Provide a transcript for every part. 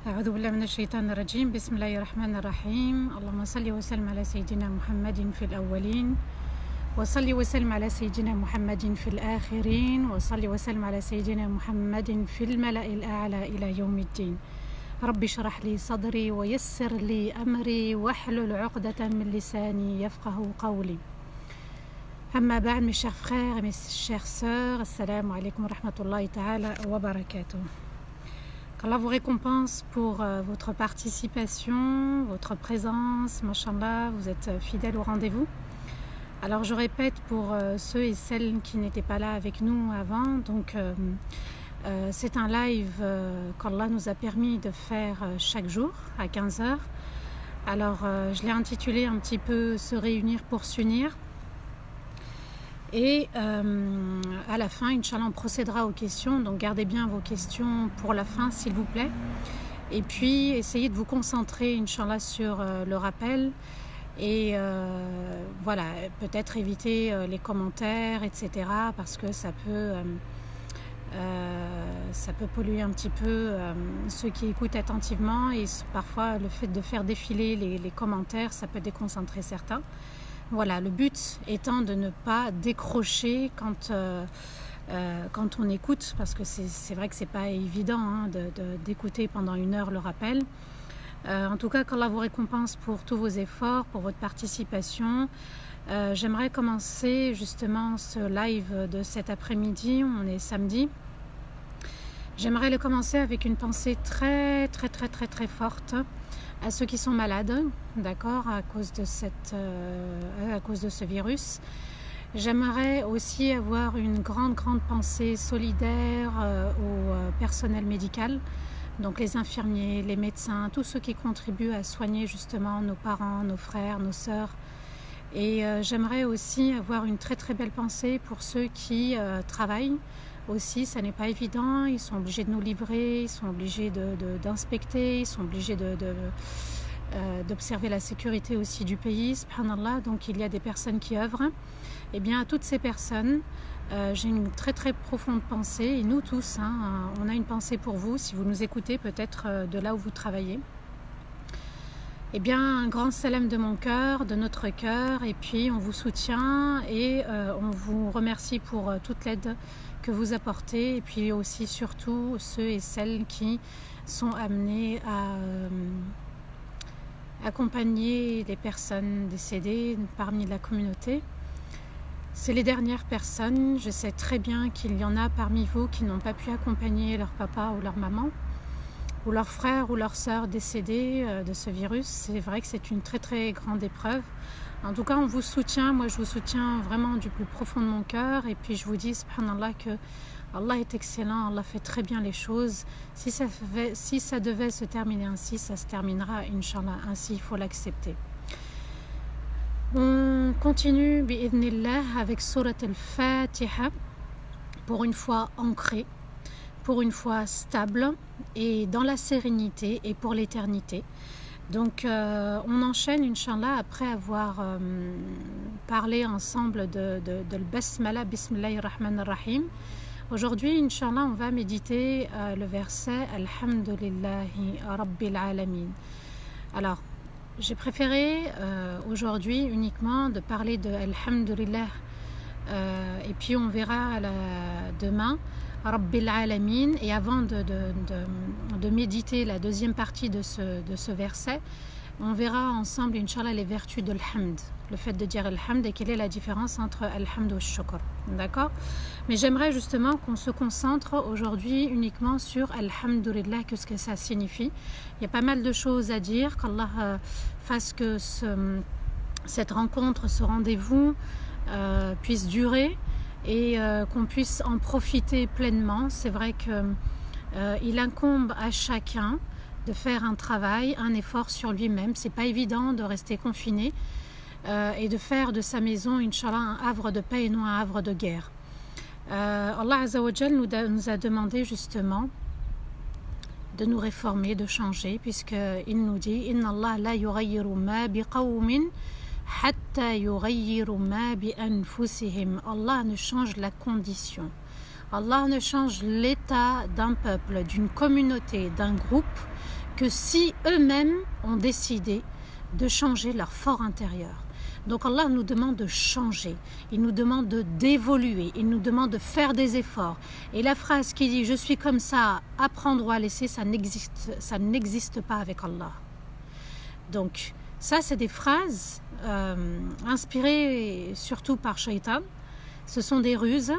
أعوذ بالله من الشيطان الرجيم. بسم الله الرحمن الرحيم. اللهم صل وسلم على سيدنا محمد في الأولين، وصل وسلم على سيدنا محمد في الآخرين، وصل وسلم على سيدنا محمد في الملأ الأعلى إلى يوم الدين. رب اشرح لي صدري ويسر لي أمري واحلل عقدة من لساني يفقه قولي. أما بعد mes chers frères et mes chères sœurs, assalamu alaikum wa rahmatullahi ta'ala wa barakatuh. Qu'Allah vous récompense pour votre participation, votre présence, mashallah, vous êtes fidèles au rendez-vous. Alors je répète pour ceux et celles qui n'étaient pas là avec nous avant, donc c'est un live qu'Allah nous a permis de faire chaque jour à 15h. Alors je l'ai intitulé un petit peu Se réunir pour s'unir. Et à la fin, Inch'Allah, on procédera aux questions. Donc gardez bien vos questions pour la fin, s'il vous plaît. Et puis, essayez de vous concentrer, Inch'Allah, sur le rappel. Et voilà, peut-être éviter les commentaires, etc. Parce que ça peut polluer un petit peu ceux qui écoutent attentivement. Et parfois, le fait de faire défiler les commentaires, ça peut déconcentrer certains. Voilà, le but étant de ne pas décrocher quand on écoute, parce que c'est vrai que c'est pas évident d'écouter pendant 1 heure le rappel. En tout cas, qu'Allah vous récompense pour tous vos efforts, pour votre participation. J'aimerais commencer justement ce live de cet après-midi, on est samedi. J'aimerais le commencer avec une pensée très forte à ceux qui sont malades, d'accord, à cause de ce virus. J'aimerais aussi avoir une grande pensée solidaire au personnel médical, donc les infirmiers, les médecins, tous ceux qui contribuent à soigner justement nos parents, nos frères, nos sœurs. Et j'aimerais aussi avoir une très belle pensée pour ceux qui travaillent. Aussi, ça n'est pas évident, ils sont obligés de nous livrer, ils sont obligés d'inspecter, ils sont obligés d'observer la sécurité aussi du pays, subhanallah. Donc il y a des personnes qui œuvrent. Et bien à toutes ces personnes, j'ai une très profonde pensée, et nous tous, on a une pensée pour vous, si vous nous écoutez peut-être de là où vous travaillez. Eh bien, un grand salam de mon cœur, de notre cœur, et puis on vous soutient et on vous remercie pour toute l'aide que vous apportez, et puis aussi surtout ceux et celles qui sont amenés à accompagner les personnes décédées parmi la communauté. C'est les dernières personnes, je sais très bien qu'il y en a parmi vous qui n'ont pas pu accompagner leur papa ou leur maman, ou leur frère ou leur sœur décédés de ce virus. C'est vrai que c'est une très grande épreuve. En tout cas, on vous soutient. Moi, je vous soutiens vraiment du plus profond de mon cœur. Et puis, je vous dis, subhanallah, que Allah est excellent. Allah fait très bien les choses. Si ça devait se terminer ainsi, ça se terminera, Inch'Allah. Ainsi, il faut l'accepter. On continue, bi'idhnillah, avec Surat al-Fatiha, pour une fois ancrée, pour une fois stable et dans la sérénité et pour l'éternité. Donc on enchaîne, Inch'Allah, après avoir parlé ensemble de Basmala, Bismillahir Rahmanir Rahim. Aujourd'hui, Inch'Allah, on va méditer le verset Alhamdulillahi Rabbil Alamin. Alors, j'ai préféré aujourd'hui uniquement de parler de Alhamdulillah, et puis on verra demain Rabbil Alamin. Et avant de méditer la deuxième partie de ce verset, on verra ensemble, Inch'Allah, les vertus de l'hamd, le fait de dire alhamd, et quelle est la différence entre alhamd et shukr, d'accord? Mais j'aimerais justement qu'on se concentre aujourd'hui uniquement sur alhamdulillah, qu'est-ce que ça signifie. Il y a pas mal de choses à dire, qu'Allah fasse que cette rencontre, ce rendez-vous puisse durer, et qu'on puisse en profiter pleinement. C'est vrai qu'il incombe à chacun de faire un travail, un effort sur lui-même. C'est pas évident de rester confiné et de faire de sa maison, Inch'Allah, un havre de paix et non un havre de guerre. Allah Azza wa Jal nous a demandé justement de nous réformer, de changer, puisqu'il nous dit « Inna Allah la yughayyiru ma biqawmin hatta yughayyiru ma bi anfusihim » Allah ne change la condition. Allah ne change l'état d'un peuple, d'une communauté, d'un groupe que si eux-mêmes ont décidé de changer leur fort intérieur. Donc Allah nous demande de changer, il nous demande d'évoluer, il nous demande de faire des efforts. Et la phrase qui dit « je suis comme ça, apprendre ou à laisser », ça n'existe pas avec Allah. Donc ça, c'est des phrases inspirées surtout par Shaitan. Ce sont des ruses.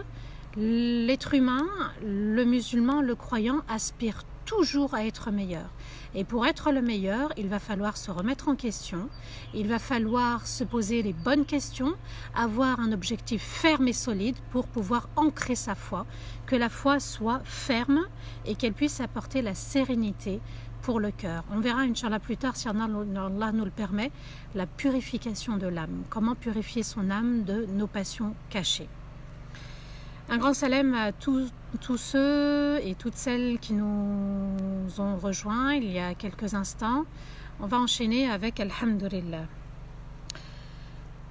L'être humain, le musulman, le croyant aspire toujours à être meilleur. Et pour être le meilleur, il va falloir se remettre en question, il va falloir se poser les bonnes questions, avoir un objectif ferme et solide pour pouvoir ancrer sa foi, que la foi soit ferme et qu'elle puisse apporter la sérénité pour le cœur. On verra, Inch'Allah, plus tard, si Allah nous le permet, la purification de l'âme. Comment purifier son âme de nos passions cachées. Un grand salam à tous ceux et toutes celles qui nous ont rejoints il y a quelques instants. On va enchaîner avec Alhamdulillah.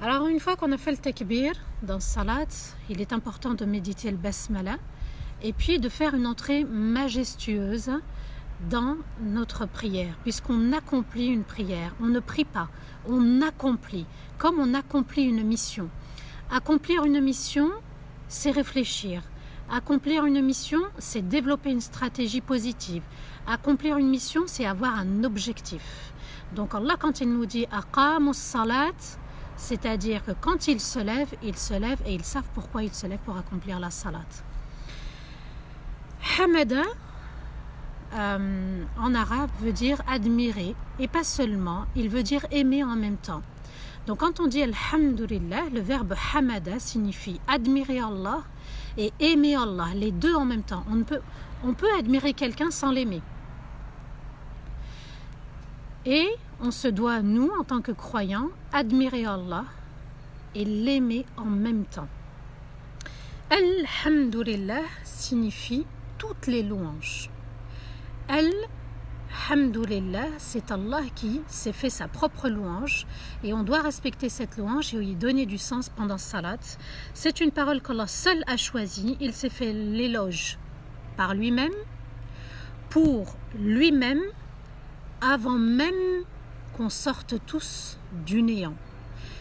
Alors une fois qu'on a fait le takbir dans salat, il est important de méditer le basmala et puis de faire une entrée majestueuse dans notre prière, puisqu'on accomplit une prière. On ne prie pas, on accomplit, comme on accomplit une mission. Accomplir une mission, c'est réfléchir. Accomplir une mission, c'est développer une stratégie positive. Accomplir une mission, c'est avoir un objectif. Donc Allah, quand il nous dit « aqamus salat », c'est-à-dire que quand ils se lèvent et ils savent pourquoi ils se lèvent pour accomplir la salat. Hamada, en arabe, veut dire admirer, et pas seulement, il veut dire aimer en même temps. Donc quand on dit Alhamdulillah, le verbe hamada signifie admirer Allah et aimer Allah, les deux en même temps. On peut admirer quelqu'un sans l'aimer. Et on se doit, nous, en tant que croyants, admirer Allah et l'aimer en même temps. Alhamdulillah signifie toutes les louanges. Alhamdulillah, c'est Allah qui s'est fait sa propre louange et on doit respecter cette louange et lui donner du sens pendant salat. C'est une parole qu'Allah seul a choisie. Il s'est fait l'éloge par lui-même, pour lui-même, avant même qu'on sorte tous du néant.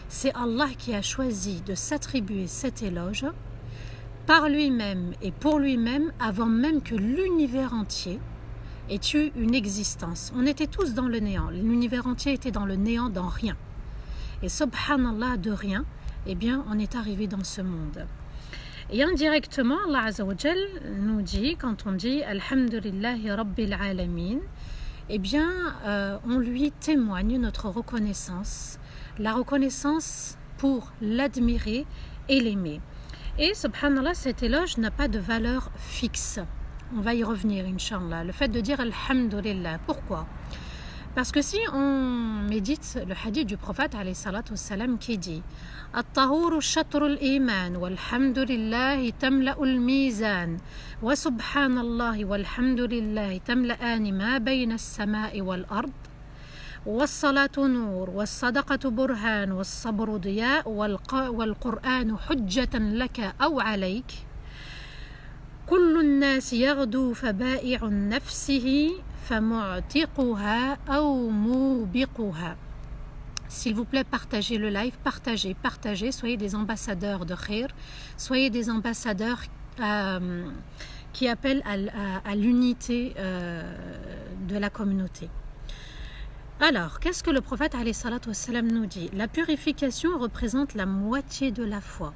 C'est Allah qui a choisi de s'attribuer cet éloge par lui-même et pour lui-même avant même que l'univers entier ait eu une existence. On était tous dans le néant. L'univers entier était dans le néant, dans rien. Et subhanallah, de rien, eh bien, on est arrivé dans ce monde. Et indirectement, Allah Azza wa Jal nous dit, quand on dit Alhamdulillahi Rabbil Alamin, eh bien, on lui témoigne notre reconnaissance, la reconnaissance pour l'admirer et l'aimer. Et subhanallah, cet éloge n'a pas de valeur fixe. On va y revenir, Inch'Allah. Le fait de dire Alhamdulillah. Pourquoi? Parce que si on médite le hadith du prophète alayhi salatu wassalam qui dit At-tahuru shatrul iman walhamdulillahi tamla'ul mizan wa subhanallahi walhamdulillahi tamla'ani ma bayna as-sama'i wal ard والصلاة نور والصدقة برهان والصبر ضياء والقرآن حجة لك أو عليك كل الناس يغدو فبائع نفسه فمعتقها أو موبقها. S'il vous plaît, partagez le live, partagez, soyez des ambassadeurs de khir, soyez des ambassadeurs qui appellent à l'unité de la communauté. Alors, qu'est-ce que le prophète alayhi salatu wassalam nous dit? La purification représente la moitié de la foi.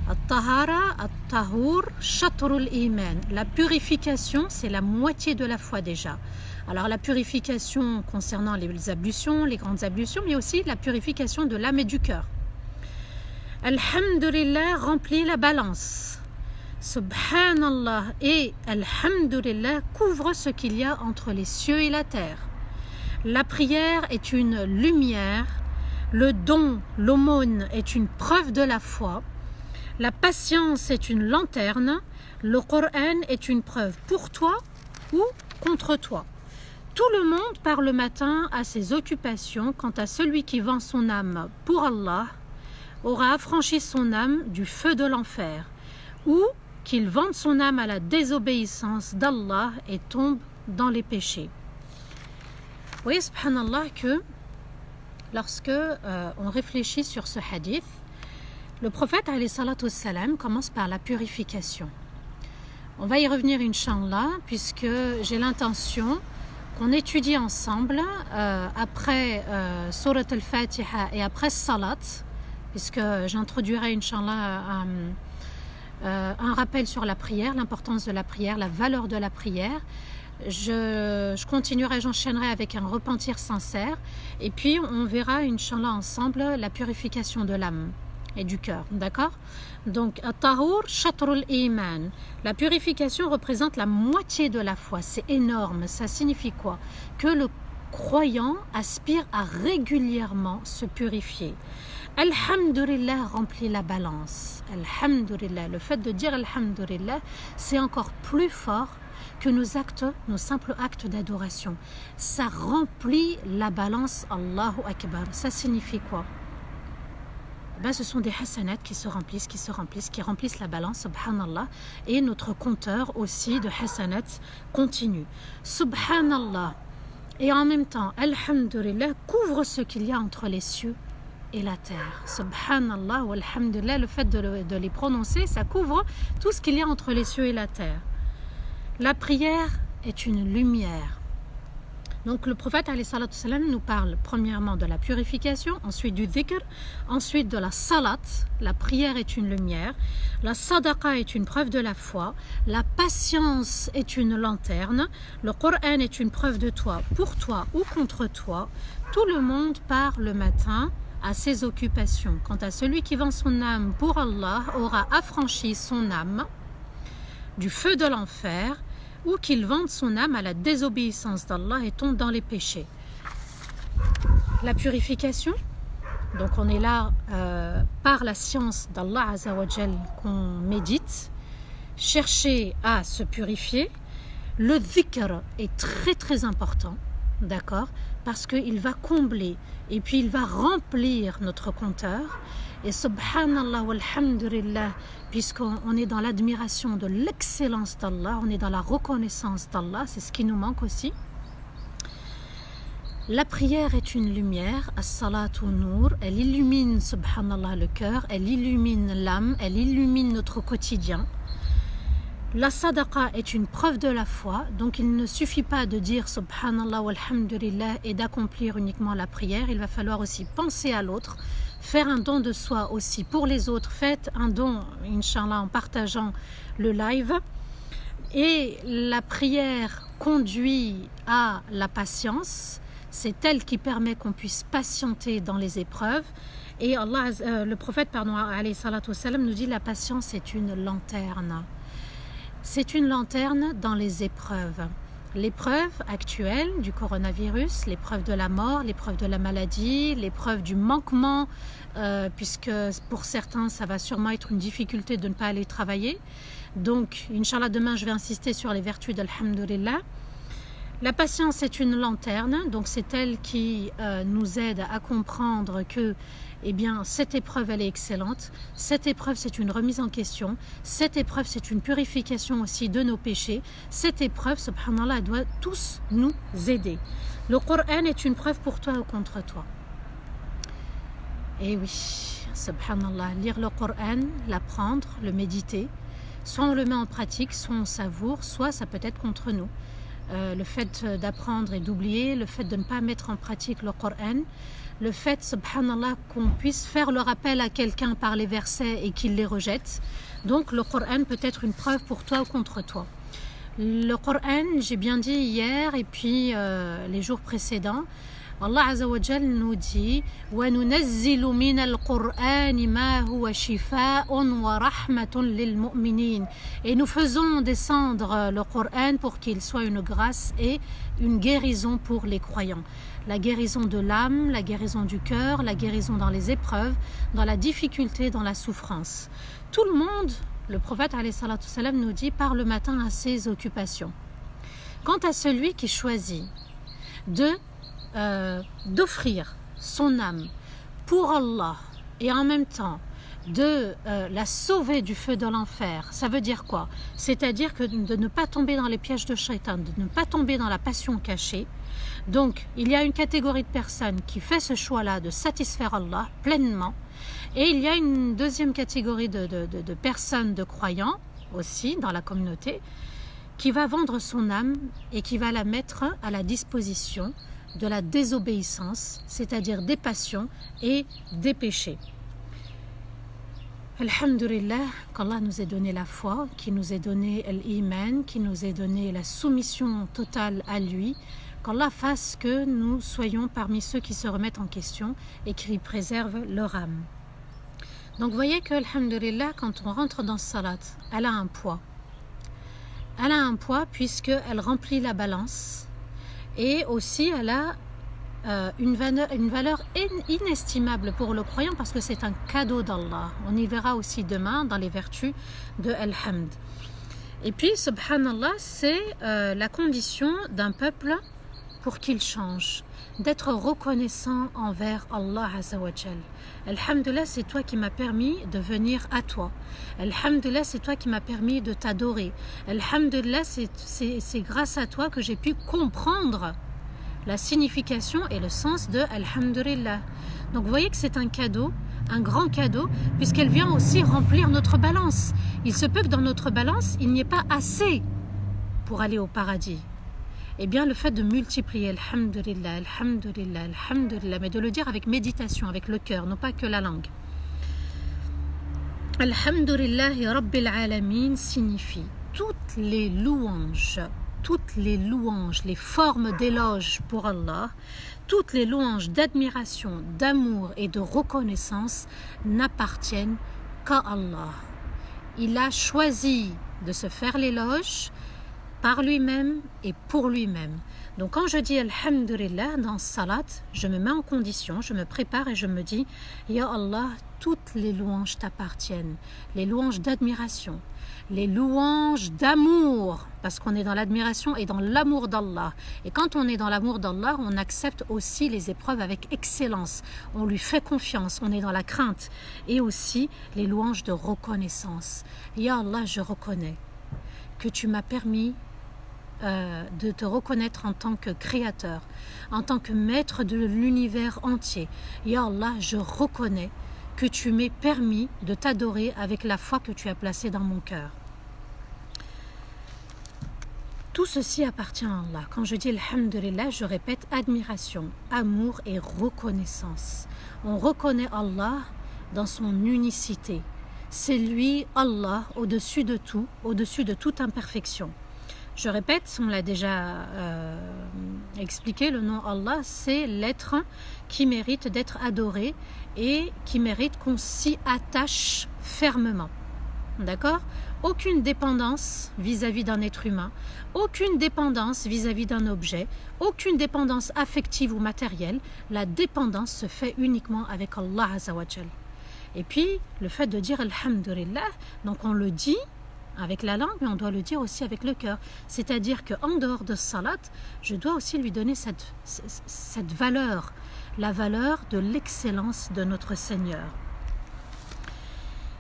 At-tahara, at-tahur, shatrul iman. La purification, c'est la moitié de la foi déjà. Alors la purification concernant les ablutions, les grandes ablutions, mais aussi la purification de l'âme et du cœur. Alhamdulillah remplit la balance. Subhanallah et Alhamdulillah couvre ce qu'il y a entre les cieux et la terre. La prière est une lumière, le don, l'aumône est une preuve de la foi, la patience est une lanterne, le Coran est une preuve pour toi ou contre toi. Tout le monde part le matin à ses occupations, quant à celui qui vend son âme pour Allah aura affranchi son âme du feu de l'enfer ou qu'il vende son âme à la désobéissance d'Allah et tombe dans les péchés. Vous voyez, subhanallah, que lorsque on réfléchit sur ce hadith, le prophète alayhi salatu wassalam commence par la purification. On va y revenir Inch'Allah, puisque j'ai l'intention qu'on étudie ensemble après Surat al-Fatiha et après Salat, puisque j'introduirai Inch'Allah un rappel sur la prière, l'importance de la prière, la valeur de la prière. Je continuerai, j'enchaînerai avec un repentir sincère, et puis on verra Inch'Allah ensemble la purification de l'âme et du cœur, d'accord? Donc, at-tahur shatrul iman. La purification représente la moitié de la foi. C'est énorme. Ça signifie quoi? Que le croyant aspire à régulièrement se purifier. Alhamdulillah remplit la balance. Alhamdulillah. Le fait de dire Alhamdulillah, c'est encore plus fort que nos simples actes d'adoration. Ça remplit la balance. Allahu Akbar. Ça signifie quoi? Ce sont des hasanats qui remplissent la balance, subhanallah, et notre compteur aussi de hasanats continue. Subhanallah. Et en même temps, alhamdulillah couvre ce qu'il y a entre les cieux et la terre. Subhanallah ou alhamdulillah, le fait de les prononcer, ça couvre tout ce qu'il y a entre les cieux et la terre. La prière est une lumière. Donc le prophète alayhi salatu salam nous parle premièrement de la purification, ensuite du dhikr, ensuite de la salat, la prière est une lumière, la sadaqa est une preuve de la foi, la patience est une lanterne, le Coran est une preuve de toi, pour toi ou contre toi. Tout le monde part le matin à ses occupations. Quant à celui qui vend son âme pour Allah aura affranchi son âme du feu de l'enfer, ou qu'il vende son âme à la désobéissance d'Allah et tombe dans les péchés. La purification, donc on est là par la science d'Allah Azza wa Jal qu'on médite, chercher à se purifier. Le dhikr est très très important, d'accord, parce qu'il va combler et puis il va remplir notre compteur. Et subhanallah walhamdulillah, puisqu'on est dans l'admiration de l'excellence d'Allah, on est dans la reconnaissance d'Allah, c'est ce qui nous manque aussi. La prière est une lumière, as-salatu nur, elle illumine subhanallah le cœur, elle illumine l'âme, elle illumine notre quotidien. La sadaqa est une preuve de la foi, donc il ne suffit pas de dire subhanallah walhamdulillah et d'accomplir uniquement la prière, il va falloir aussi penser à l'autre, faire un don de soi aussi pour les autres. Faites un don, Inch'Allah, en partageant le live. Et la prière conduit à la patience, c'est elle qui permet qu'on puisse patienter dans les épreuves. Et le prophète, alayhi salatu wassalam, nous dit la patience est une lanterne. C'est une lanterne dans les épreuves. L'épreuve actuelle du coronavirus, l'épreuve de la mort, l'épreuve de la maladie, l'épreuve du manquement, puisque pour certains, ça va sûrement être une difficulté de ne pas aller travailler. Donc, Inch'Allah, demain, je vais insister sur les vertus d'Alhamdulillah. La patience est une lanterne, donc c'est elle qui nous aide à comprendre que cette épreuve, elle est excellente. Cette épreuve, c'est une remise en question. Cette épreuve, c'est une purification aussi de nos péchés. Cette épreuve, subhanallah, elle doit tous nous aider. Le Coran est une preuve pour toi ou contre toi. Et oui, subhanallah, lire le Coran, l'apprendre, le méditer, soit on le met en pratique, soit on savoure, soit ça peut être contre nous. Le fait d'apprendre et d'oublier, le fait de ne pas mettre en pratique le Coran, le fait, subhanallah, qu'on puisse faire le rappel à quelqu'un par les versets et qu'il les rejette. Donc le Coran peut être une preuve pour toi ou contre toi. Le Coran, j'ai bien dit hier et puis les jours précédents, Allah Azza wa Jal nous dit وَنُنَزِّلُ مِنَ الْقُرْآنِ مَا هُوَ شِفَاءٌ وَرَحْمَةٌ لِلْمُؤْمِنِينَ. Et nous faisons descendre le Coran pour qu'il soit une grâce et une guérison pour les croyants. La guérison de l'âme, la guérison du cœur, la guérison dans les épreuves, dans la difficulté, dans la souffrance. Tout le monde, le prophète alayhi salatu salam nous dit, part le matin à ses occupations. Quant à celui qui choisit d'offrir son âme pour Allah et en même temps de la sauver du feu de l'enfer. Ça veut dire quoi? C'est-à-dire que de ne pas tomber dans les pièges de Shaitan, de ne pas tomber dans la passion cachée. Donc, il y a une catégorie de personnes qui fait ce choix-là de satisfaire Allah pleinement. Et il y a une deuxième catégorie de personnes, de croyants aussi dans la communauté, qui va vendre son âme et qui va la mettre à la disposition de la désobéissance, c'est-à-dire des passions et des péchés. Alhamdulillah, qu'Allah nous ait donné la foi, qu'il nous ait donné l'iman, qu'il nous ait donné la soumission totale à lui, qu'Allah fasse que nous soyons parmi ceux qui se remettent en question et qui préservent leur âme. Donc vous voyez que, alhamdulillah, quand on rentre dans ce salat, elle a un poids. Elle a un poids puisqu'elle remplit la balance et aussi elle a une valeur inestimable pour le croyant parce que c'est un cadeau d'Allah. On y verra aussi demain dans les vertus de Al-Hamd. Et puis, subhanallah, c'est la condition d'un peuple pour qu'il change, d'être reconnaissant envers Allah Azza wa Jal. Alhamdulillah, c'est toi qui m'as permis de venir à toi. Alhamdulillah, c'est toi qui m'as permis de t'adorer. Alhamdulillah, c'est grâce à toi que j'ai pu comprendre la signification et le sens de Alhamdulillah. Donc vous voyez que c'est un cadeau, un grand cadeau, puisqu'elle vient aussi remplir notre balance. Il se peut que dans notre balance, il n'y ait pas assez pour aller au paradis. Eh bien, le fait de multiplier Alhamdulillah, Alhamdulillah, Alhamdulillah, mais de le dire avec méditation, avec le cœur, non pas que la langue. Alhamdulillahi Rabbil Alamin signifie toutes les louanges, les formes d'éloge pour Allah, toutes les louanges d'admiration, d'amour et de reconnaissance n'appartiennent qu'à Allah. Il a choisi de se faire l'éloge par lui-même et pour lui-même. Donc quand je dis Alhamdulillah dans Salat, je me mets en condition, je me prépare et je me dis Ya Allah, toutes les louanges t'appartiennent, les louanges d'admiration, les louanges d'amour, parce qu'on est dans l'admiration et dans l'amour d'Allah. Et quand on est dans l'amour d'Allah, on accepte aussi les épreuves avec excellence, on lui fait confiance, on est dans la crainte, et aussi les louanges de reconnaissance. Ya Allah, je reconnais que tu m'as permis de te reconnaître en tant que créateur, en tant que maître de l'univers entier. Ya Allah, je reconnais que tu m'aies permis de t'adorer avec la foi que tu as placée dans mon cœur. Tout ceci appartient à Allah. Quand je dis Alhamdulillah, je répète admiration, amour et reconnaissance. On reconnaît Allah dans son unicité. C'est lui, Allah, au-dessus de tout, au-dessus de toute imperfection. Je répète, on l'a déjà expliqué, le nom Allah, c'est l'être qui mérite d'être adoré et qui mérite qu'on s'y attache fermement. D'accord? Aucune dépendance vis-à-vis d'un être humain, aucune dépendance vis-à-vis d'un objet, aucune dépendance affective ou matérielle. La dépendance se fait uniquement avec Allah Azza wa Jal. Et puis, le fait de dire Alhamdulillah, donc on le dit avec la langue, mais on doit le dire aussi avec le cœur. C'est-à-dire qu'en dehors de salat, je dois aussi lui donner cette valeur, la valeur de l'excellence de notre Seigneur.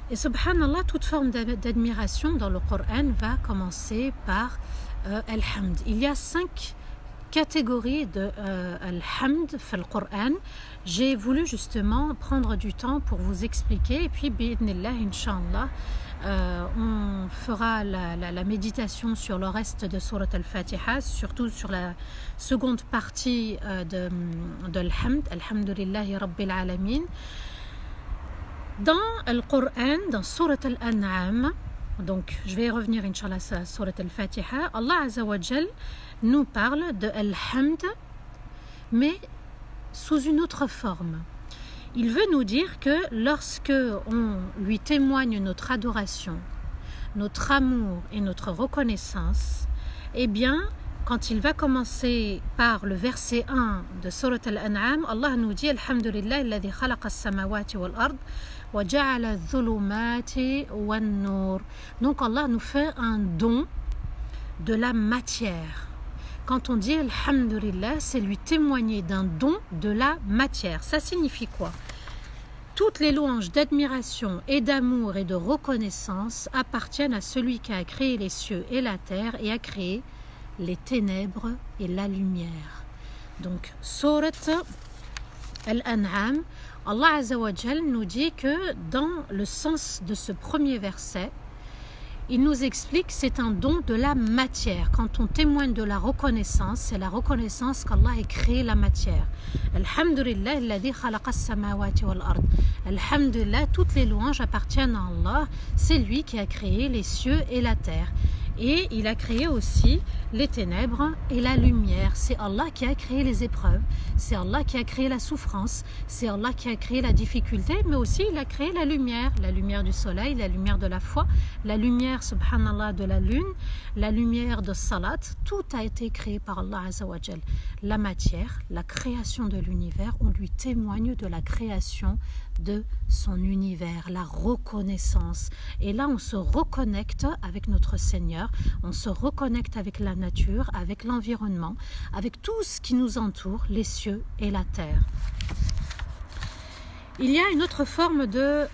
Et subhanallah, toute forme d'admiration dans le Coran va commencer par Al-Hamd. Il y a 5 catégories de Al-Hamd dans le Coran. J'ai voulu justement prendre du temps pour vous expliquer, et puis bi'idnillah, Inch'Allah, on fera la méditation sur le reste de Surat Al-Fatiha, surtout sur la seconde partie de Al-Hamd, Alhamdulillahi Rabbil Alamin. Dans le Coran, dans Surat Al-An'am, donc je vais revenir Inch'Allah sur Surat Al-Fatiha, Allah Azza wa Jal nous parle de Al-Hamd, mais sous une autre forme. Il veut nous dire que lorsque on lui témoigne notre adoration, notre amour et notre reconnaissance, eh bien, quand il va commencer par le verset 1 de Surat Al-An'am, Allah nous dit Alhamdulillah alladhi khalaqa as-samawati wal-ard wa ja'ala adh-dhulumati wan-nur. Donc Allah nous fait un don de la matière. Quand on dit Alhamdulillah, c'est lui témoigner d'un don de la matière. Ça signifie quoi? Toutes les louanges d'admiration et d'amour et de reconnaissance appartiennent à celui qui a créé les cieux et la terre et a créé les ténèbres et la lumière. Donc, Sourate Al-An'am, Allah Azza wa Jal nous dit que dans le sens de ce premier verset, il nous explique que c'est un don de la matière. Quand on témoigne de la reconnaissance, c'est la reconnaissance qu'Allah ait créé la matière. Alhamdulillah, alladhi khalaqa as-samawati wal ard. Alhamdulillah, toutes les louanges appartiennent à Allah. C'est lui qui a créé les cieux et la terre. Et il a créé aussi les ténèbres et la lumière. C'est Allah qui a créé les épreuves. C'est Allah qui a créé la souffrance. C'est Allah qui a créé la difficulté. Mais aussi il a créé la lumière du soleil, la lumière de la foi, la lumière, subhanallah, de la lune, la lumière de salat. Tout a été créé par Allah Azza wa Jal. La matière, la création de l'univers, on lui témoigne de la création de son univers, la reconnaissance. Et là, on se reconnecte avec notre Seigneur, on se reconnecte avec la nature, avec l'environnement, avec tout ce qui nous entoure, les cieux et la terre. Il y a une autre forme de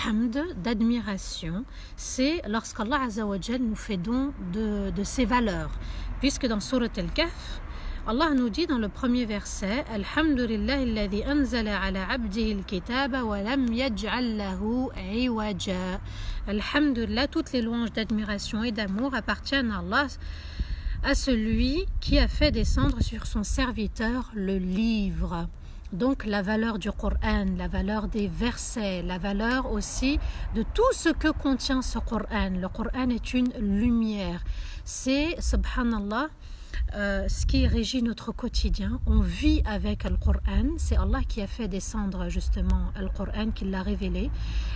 hamd, d'admiration, c'est lorsqu'Allah Azza wa Jal nous fait don de ses valeurs. Puisque dans Surat Al-Kahf, Allah nous dit dans le premier verset Alhamdulillah alladhi anzala ala abdihi al-kitaba wa lam yaj'al lahu iwaja. Alhamdulillah, toutes les louanges d'admiration et d'amour appartiennent à Allah, à celui qui a fait descendre sur son serviteur le livre. Donc la valeur du Coran, la valeur des versets, la valeur aussi de tout ce que contient ce Coran. Le Coran est une lumière. C'est, subhanallah, ce qui régit notre quotidien. On vit avec le Coran. C'est Allah qui a fait descendre justement le Coran, qui l'a révélé.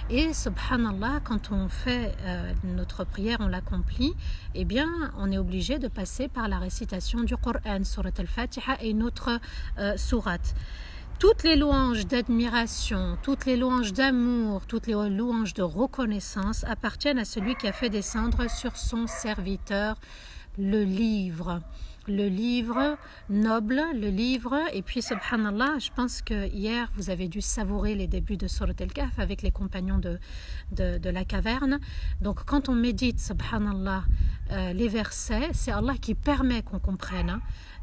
Et subhanallah, quand on fait notre prière, on l'accomplit, eh bien, on est obligé de passer par la récitation du Coran, Surat Al-Fatiha et une autre sourate. Toutes les louanges d'admiration, toutes les louanges d'amour, toutes les louanges de reconnaissance appartiennent à celui qui a fait descendre sur son serviteur le livre noble, le livre. Et puis subhanallah, je pense que hier vous avez dû savourer les débuts de Surat Al-Kahf avec les compagnons de la caverne. Donc quand on médite subhanallah les versets, c'est Allah qui permet qu'on comprenne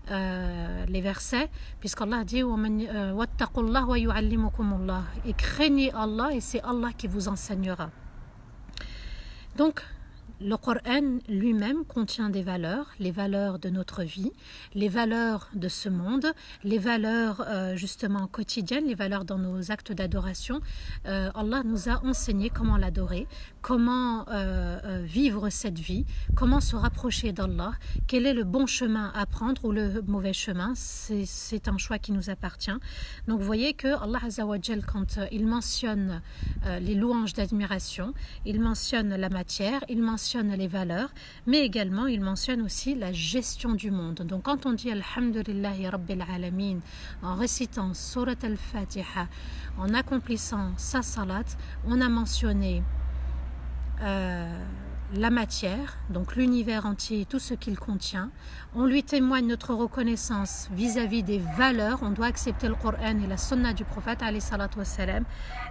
les versets, puisqu'Allah dit wattaqullah wa yu'allimukumullah, et craignez Allah et c'est Allah qui vous enseignera. Donc le Coran lui-même contient des valeurs, les valeurs de notre vie, les valeurs de ce monde, les valeurs justement quotidiennes, les valeurs dans nos actes d'adoration. Allah nous a enseigné comment l'adorer, comment vivre cette vie, comment se rapprocher d'Allah, quel est le bon chemin à prendre ou le mauvais chemin. C'est un choix qui nous appartient. Donc vous voyez que Allah Azza wa Jal, quand il mentionne les louanges d'admiration, il mentionne la matière, il mentionne les valeurs, mais également il mentionne aussi la gestion du monde. Donc quand on dit Alhamdulillahi Rabbil Alamin, en récitant Surat Al-Fatiha, en accomplissant sa salat, on a mentionné la matière, donc l'univers entier, tout ce qu'il contient. On lui témoigne notre reconnaissance vis-à-vis des valeurs. On doit accepter le Coran et la sunna du prophète alayhi salatu wassalam.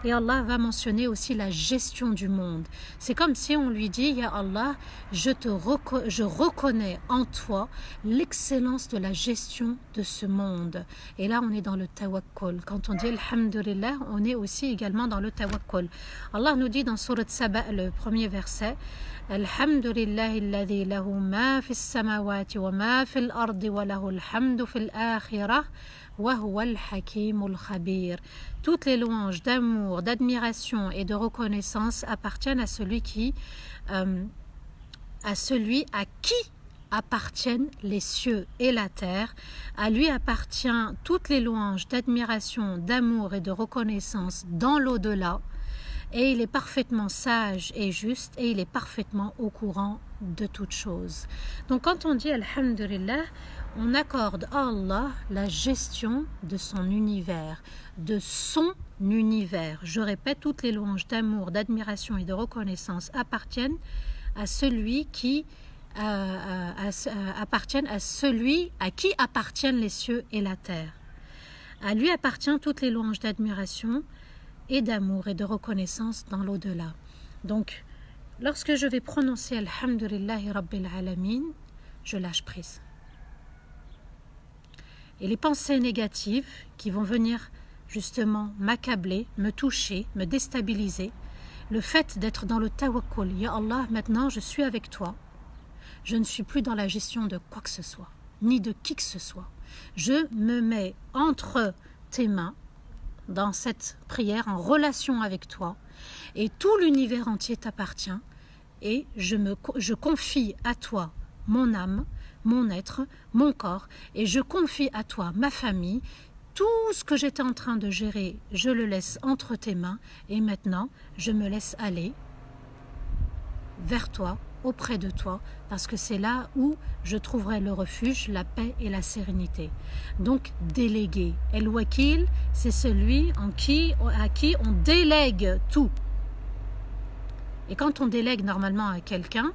Et Allah va mentionner aussi la gestion du monde. C'est comme si on lui dit Ya Allah, je reconnais en toi l'excellence de la gestion de ce monde. Et là on est dans le tawakkul. Quand on dit Alhamdulillah, on est aussi également dans le tawakkul. Allah nous dit dans Surat Saba, le premier verset, Alhamdulillahi alladhi lahu ma fi as-samawati wa ma fi al-ardi wa lahu al-hamdu fi al-akhirah wa huwa al-hakimul khabir. Toutes les louanges d'amour, d'admiration et de reconnaissance appartiennent à celui à qui appartiennent les cieux et la terre. À lui appartient toutes les louanges d'admiration, d'amour et de reconnaissance dans l'au-delà. Et il est parfaitement sage et juste, et il est parfaitement au courant de toutes choses. Donc quand on dit Alhamdulillah, on accorde à Allah la gestion de son univers, de son univers. Je répète, toutes les louanges d'amour, d'admiration et de reconnaissance appartiennent à celui appartiennent à celui à qui appartiennent les cieux et la terre. À lui appartient toutes les louanges d'admiration et d'amour et de reconnaissance dans l'au-delà. Donc, lorsque je vais prononcer Alhamdulillahi Rabbil Alamin, je lâche prise. Et les pensées négatives qui vont venir justement m'accabler, me toucher, me déstabiliser, le fait d'être dans le tawakkul, Ya Allah, maintenant je suis avec toi, je ne suis plus dans la gestion de quoi que ce soit, ni de qui que ce soit. Je me mets entre tes mains, dans cette prière, en relation avec toi, et tout l'univers entier t'appartient, et je confie à toi mon âme, mon être, mon corps, et je confie à toi ma famille. Tout ce que j'étais en train de gérer, je le laisse entre tes mains, et maintenant je me laisse aller vers toi, auprès de toi, parce que c'est là où je trouverai le refuge, la paix et la sérénité. Donc déléguer. El Wakil, c'est celui à qui on délègue tout. Et quand on délègue normalement à quelqu'un,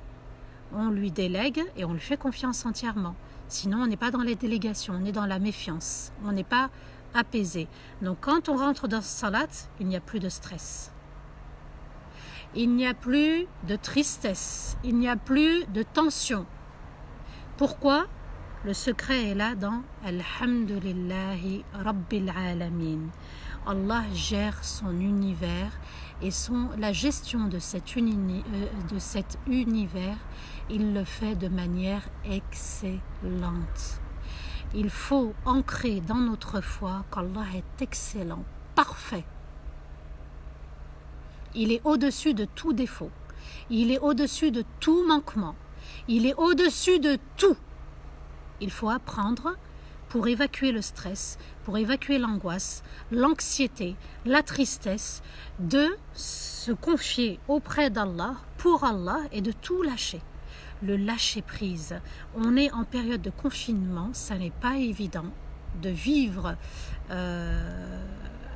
on lui délègue et on lui fait confiance entièrement. Sinon, on n'est pas dans les délégations, on est dans la méfiance, on n'est pas apaisé. Donc quand on rentre dans ce salat, il n'y a plus de stress. Il n'y a plus de tristesse, il n'y a plus de tension. Pourquoi? Le secret est là dans Alhamdulillahi Rabbil Alamin. Allah gère son univers et la gestion de cet univers, il le fait de manière excellente. Il faut ancrer dans notre foi qu'Allah est excellent, parfait. Il est au-dessus de tout défaut. Il est au-dessus de tout manquement. Il est au-dessus de tout. Il faut apprendre pour évacuer le stress, pour évacuer l'angoisse, l'anxiété, la tristesse, de se confier auprès d'Allah, pour Allah, et de tout lâcher. Le lâcher prise. On est en période de confinement, ça n'est pas évident de vivre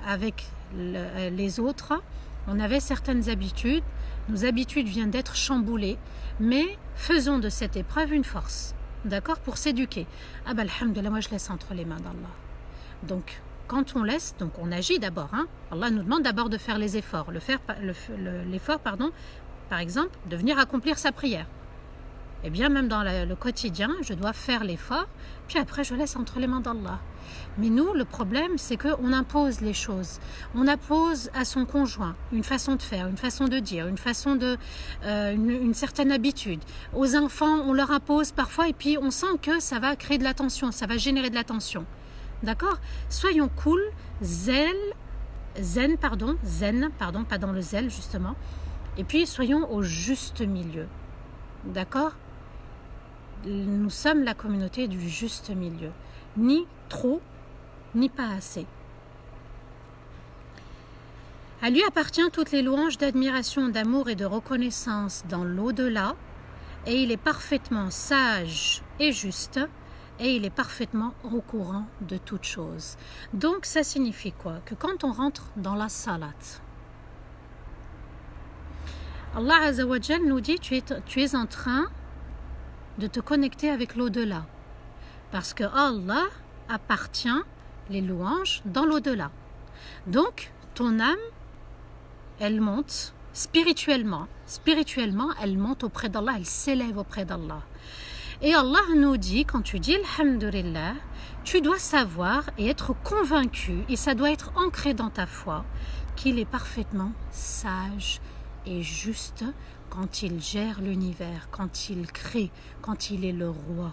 avec les autres. On avait certaines habitudes, nos habitudes viennent d'être chamboulées, mais faisons de cette épreuve une force, d'accord, pour s'éduquer. Ah ben, alhamdoulilah, moi je laisse entre les mains d'Allah. Donc, quand on laisse, donc on agit d'abord. Allah nous demande d'abord de faire les efforts. L'effort, par exemple, de venir accomplir sa prière. Et bien, même dans le quotidien, je dois faire l'effort, puis après je laisse entre les mains d'Allah. Mais nous, le problème, c'est qu'on impose les choses. On impose à son conjoint une façon de faire, une façon de dire, une certaine habitude. Aux enfants, on leur impose parfois, et puis on sent que ça va créer de la tension, ça va générer de la tension. D'accord? Soyons cool, zen, pas dans le zèle justement. Et puis soyons au juste milieu. D'accord? Nous sommes la communauté du juste milieu. Ni trop, ni pas assez. À lui appartient toutes les louanges d'admiration, d'amour et de reconnaissance dans l'au-delà, et il est parfaitement sage et juste, et il est parfaitement au courant de toutes choses. Donc ça signifie quoi? Que quand on rentre dans la salat, Allah Azza wa Jal nous dit tu es en train de te connecter avec l'au-delà. Parce que Allah appartient les louanges dans l'au-delà. Donc, ton âme, elle monte spirituellement. Spirituellement, elle monte auprès d'Allah, elle s'élève auprès d'Allah. Et Allah nous dit, quand tu dis Alhamdulillah, tu dois savoir et être convaincu, et ça doit être ancré dans ta foi, qu'il est parfaitement sage et juste quand il gère l'univers, quand il crée, quand il est le roi.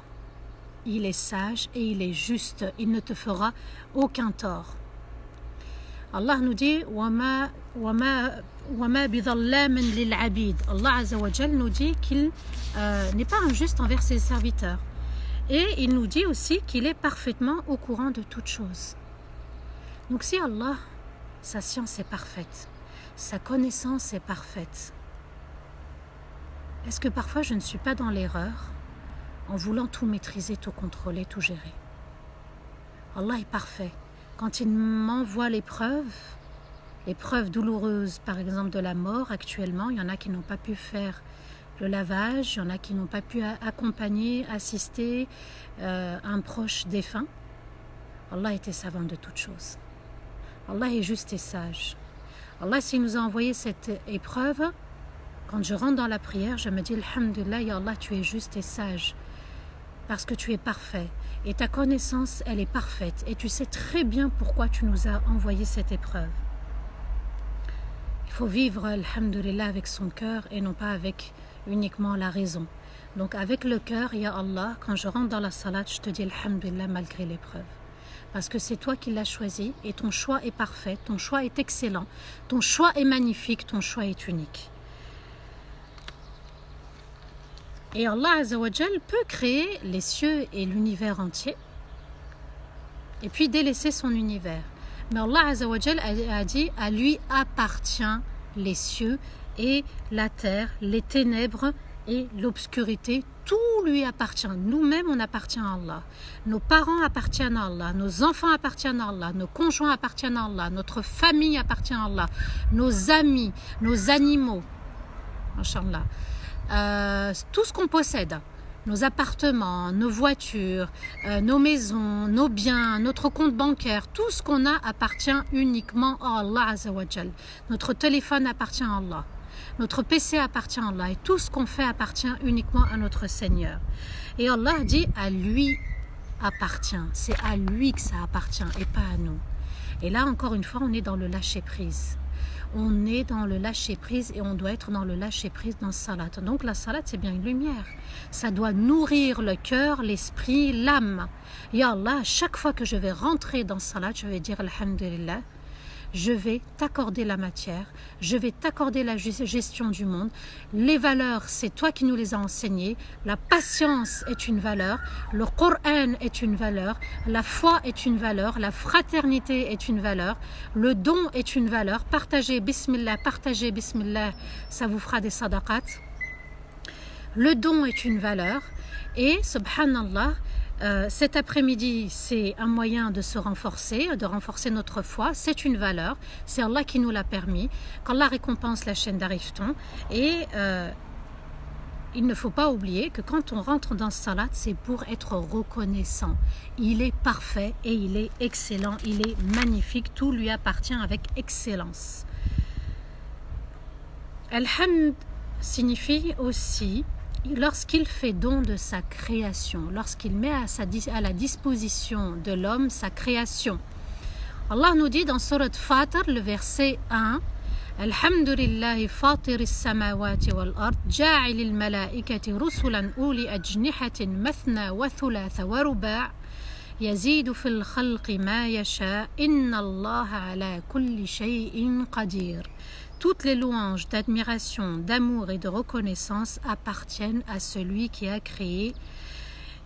Il est sage et il est juste, il ne te fera aucun tort. Allah nous dit Allah Azza wa Jal nous dit qu'il n'est pas injuste envers ses serviteurs. Et il nous dit aussi qu'il est parfaitement au courant de toutes choses. Donc si Allah, sa science est parfaite, sa connaissance est parfaite, est-ce que parfois je ne suis pas dans l'erreur en voulant tout maîtriser, tout contrôler, tout gérer? Allah est parfait. Quand il m'envoie l'épreuve douloureuse, par exemple de la mort actuellement, il y en a qui n'ont pas pu faire le lavage, il y en a qui n'ont pas pu accompagner, assister un proche défunt. Allah était savant de toutes choses. Allah est juste et sage. Allah, s'il nous a envoyé cette épreuve, quand je rentre dans la prière, je me dis Alhamdulillah, ya Allah, tu es juste et sage, parce que tu es parfait. Et ta connaissance, elle est parfaite. Et tu sais très bien pourquoi tu nous as envoyé cette épreuve. Il faut vivre, alhamdulillah, avec son cœur et non pas avec uniquement la raison. Donc avec le cœur, ya Allah, quand je rentre dans la salat, je te dis alhamdulillah malgré l'épreuve. Parce que c'est toi qui l'as choisi et ton choix est parfait, ton choix est excellent, ton choix est magnifique, ton choix est unique. Et Allah Azzawajal peut créer les cieux et l'univers entier et puis délaisser son univers. Mais Allah Azzawajal a dit à lui appartient les cieux et la terre, les ténèbres et l'obscurité. Tout lui appartient. Nous-mêmes, on appartient à Allah. Nos parents appartiennent à Allah. Nos enfants appartiennent à Allah. Nos conjoints appartiennent à Allah. Notre famille appartient à Allah. Nos amis, nos animaux. Inch'Allah. Tout ce qu'on possède, nos appartements, nos voitures, nos maisons, nos biens, notre compte bancaire, tout ce qu'on a appartient uniquement à Allah Azzawajal. Notre téléphone appartient à Allah, notre PC appartient à Allah et tout ce qu'on fait appartient uniquement à notre Seigneur. Et Allah dit à lui appartient, c'est à lui que ça appartient et pas à nous. Et là encore une fois on est dans le lâcher prise. On est dans le lâcher-prise et on doit être dans le lâcher-prise dans salat. Donc la salat, c'est bien une lumière. Ça doit nourrir le cœur, l'esprit, l'âme. Ya Allah, à chaque fois que je vais rentrer dans salat, je vais dire Alhamdulillah, je vais t'accorder la matière, je vais t'accorder la gestion du monde. Les valeurs, c'est toi qui nous les as enseignées. La patience est une valeur, le Coran est une valeur, la foi est une valeur, la fraternité est une valeur, le don est une valeur. Partagez bismillah, ça vous fera des sadaqat. Le don est une valeur et subhanallah, cet après-midi, c'est un moyen de se renforcer, de renforcer notre foi. C'est une valeur. C'est Allah qui nous l'a permis. Qu'Allah récompense la chaîne d'Arifton. Et il ne faut pas oublier que quand on rentre dans ce salat, c'est pour être reconnaissant. Il est parfait et il est excellent. Il est magnifique. Tout lui appartient avec excellence. Al-Hamd signifie aussi lorsqu'il fait don de sa création, lorsqu'il met à la disposition de l'homme sa création. Allah nous dit dans Surat Fatir, le verset 1, Alhamdulillahi fatiris samawati wal ard, ja'ilil malaikati rusulan uli ajnihatin mathna wa thulatha wa ruba' yazidu fil khalqi ma yasha, inna Allaha ala kulli shay'in qadir. Toutes les louanges d'admiration, d'amour et de reconnaissance appartiennent à celui qui a créé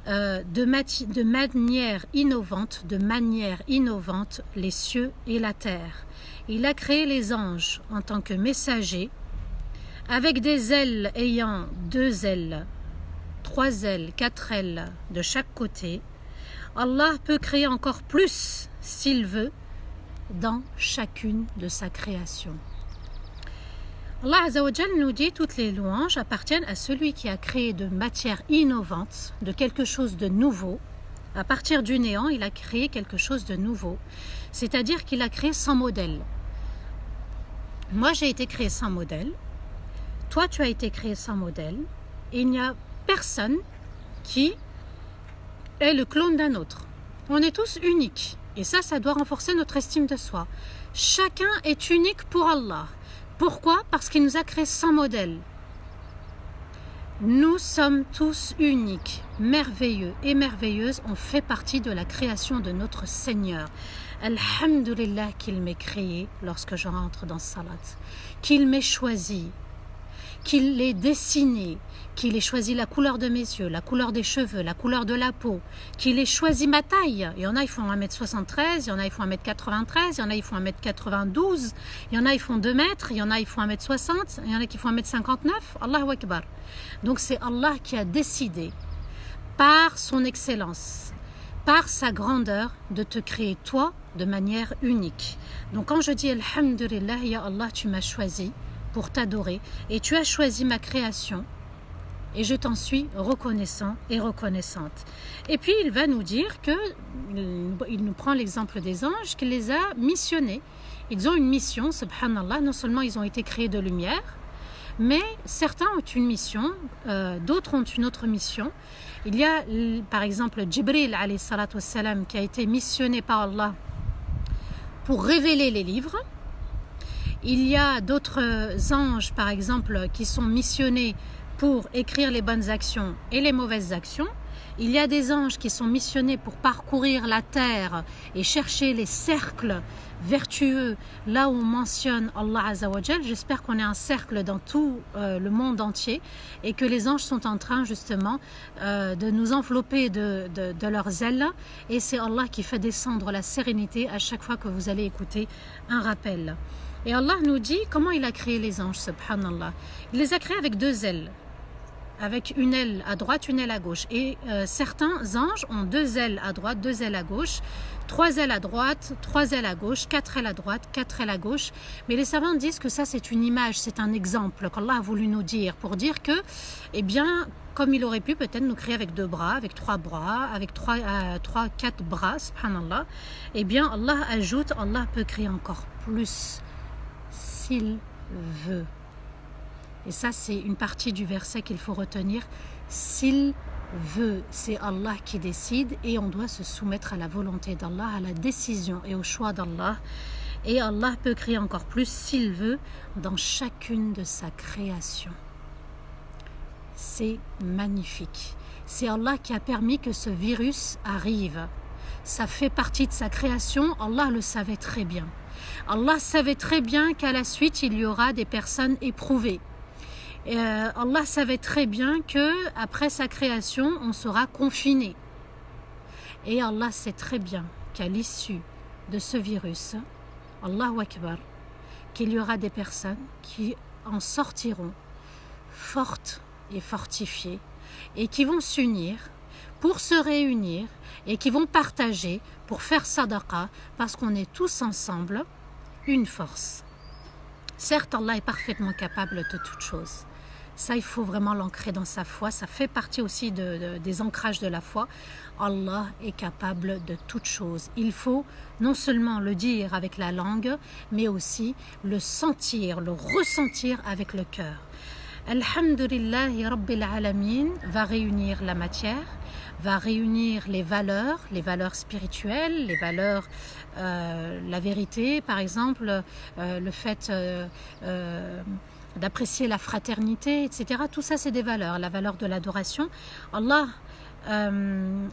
de manière innovante les cieux et la terre. Il a créé les anges en tant que messagers, avec des ailes ayant 2 ailes, 3 ailes, 4 ailes de chaque côté. Allah peut créer encore plus s'il veut dans chacune de sa création. Allah Azzawajal nous dit toutes les louanges appartiennent à celui qui a créé de matière innovante, de quelque chose de nouveau. À partir du néant, il a créé quelque chose de nouveau. C'est-à-dire qu'il a créé sans modèle. Moi, j'ai été créé sans modèle. Toi, tu as été créé sans modèle. Et il n'y a personne qui est le clone d'un autre. On est tous uniques. Et ça doit renforcer notre estime de soi. Chacun est unique pour Allah. Pourquoi? Parce qu'il nous a créés sans modèle. Nous sommes tous uniques, merveilleux et merveilleuses. On fait partie de la création de notre Seigneur. Alhamdulillah qu'il m'ait créé lorsque je rentre dans Salat. Qu'il m'ait choisi, qu'il l'ait dessiné, qu'il ait choisi la couleur de mes yeux, la couleur des cheveux, la couleur de la peau, qu'il ait choisi ma taille. Il y en a, ils font 1m73, il y en a, ils font 1m93, il y en a, ils font 1m92, il y en a, ils font 2 mètres, il y en a, ils font 1m60, il y en a qui font 1m59. Allahu Akbar. Donc c'est Allah qui a décidé, par son excellence, par sa grandeur, de te créer toi de manière unique. Donc quand je dis Alhamdulillah, ya Allah, tu m'as choisi pour t'adorer et tu as choisi ma création et je t'en suis reconnaissant et reconnaissante. Et puis il va nous dire que il nous prend l'exemple des anges, qu'il les a missionnés. ils ont une mission, subhanallah. Non seulement ils ont été créés de lumière, mais certains ont une mission, d'autres ont une autre mission. Il y a par exemple Jibril alayhi salatu wassalam qui a été missionné par Allah pour révéler les livres. Il y a d'autres anges par exemple qui sont missionnés pour écrire les bonnes actions et les mauvaises actions. Il y a des anges qui sont missionnés pour parcourir la terre et chercher les cercles vertueux là où on mentionne Allah Azza wa Jal. J'espère qu'on est un cercle dans tout le monde entier et que les anges sont en train justement de nous envelopper de leurs ailes, et c'est Allah qui fait descendre la sérénité à chaque fois que vous allez écouter un rappel. Et Allah nous dit comment il a créé les anges, subhanallah. Il les a créés avec 2 ailes, avec une aile à droite, une aile à gauche. Et certains anges ont 2 ailes à droite, 2 ailes à gauche, 3 ailes à droite, 3 ailes à gauche, 4 ailes à droite, 4 ailes à gauche. Mais les savants disent que ça c'est une image, c'est un exemple qu'Allah a voulu nous dire, pour dire que, eh bien, comme il aurait pu peut-être nous créer avec 2 bras, avec 3 bras, avec 4 bras, subhanallah, eh bien Allah ajoute, Allah peut créer encore plus s'il veut. Et ça, c'est une partie du verset qu'il faut retenir. S'il veut, c'est Allah qui décide et on doit se soumettre à la volonté d'Allah, à la décision et au choix d'Allah. Et Allah peut créer encore plus s'il veut dans chacune de sa création. C'est magnifique. C'est Allah qui a permis que ce virus arrive. Ça fait partie de sa création, Allah le savait très bien. Allah savait très bien qu'à la suite, il y aura des personnes éprouvées. Allah savait très bien que après sa création, on sera confiné. Et Allah sait très bien qu'à l'issue de ce virus, Allahu Akbar, qu'il y aura des personnes qui en sortiront fortes et fortifiées et qui vont s'unir pour se réunir et qui vont partager pour faire sadaqa parce qu'on est tous ensemble une force. Certes, Allah est parfaitement capable de toutes choses. Ça, il faut vraiment l'ancrer dans sa foi. Ça fait partie aussi des ancrages de la foi. Allah est capable de toutes choses. Il faut non seulement le dire avec la langue, mais aussi le sentir, le ressentir avec le cœur. Alhamdulillahi Rabbil Alamin va réunir la matière, va réunir les valeurs spirituelles, les valeurs, la vérité, par exemple, le fait d'apprécier la fraternité, etc. Tout ça, c'est des valeurs. La valeur de l'adoration. Allah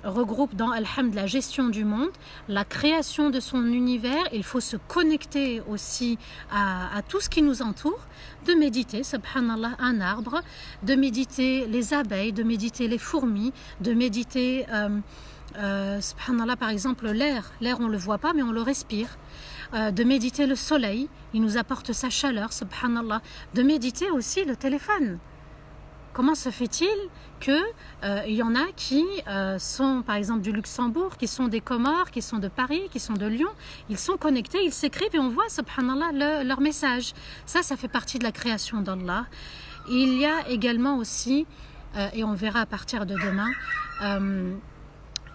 regroupe dans Alhamd la gestion du monde, la création de son univers. Il faut se connecter aussi à tout ce qui nous entoure, de méditer, subhanallah, un arbre, de méditer les abeilles, de méditer les fourmis, de méditer, subhanallah, par exemple, l'air. L'air, on ne le voit pas, mais on le respire. De méditer le soleil, il nous apporte sa chaleur, subhanallah. De méditer aussi le téléphone. Comment se fait-il qu'il y en a qui sont par exemple du Luxembourg, qui sont des Comores, qui sont de Paris, qui sont de Lyon, ils sont connectés, ils s'écrivent et on voit, subhanallah, leur message. Ça fait partie de la création d'Allah. Il y a également aussi, et on verra à partir de demain,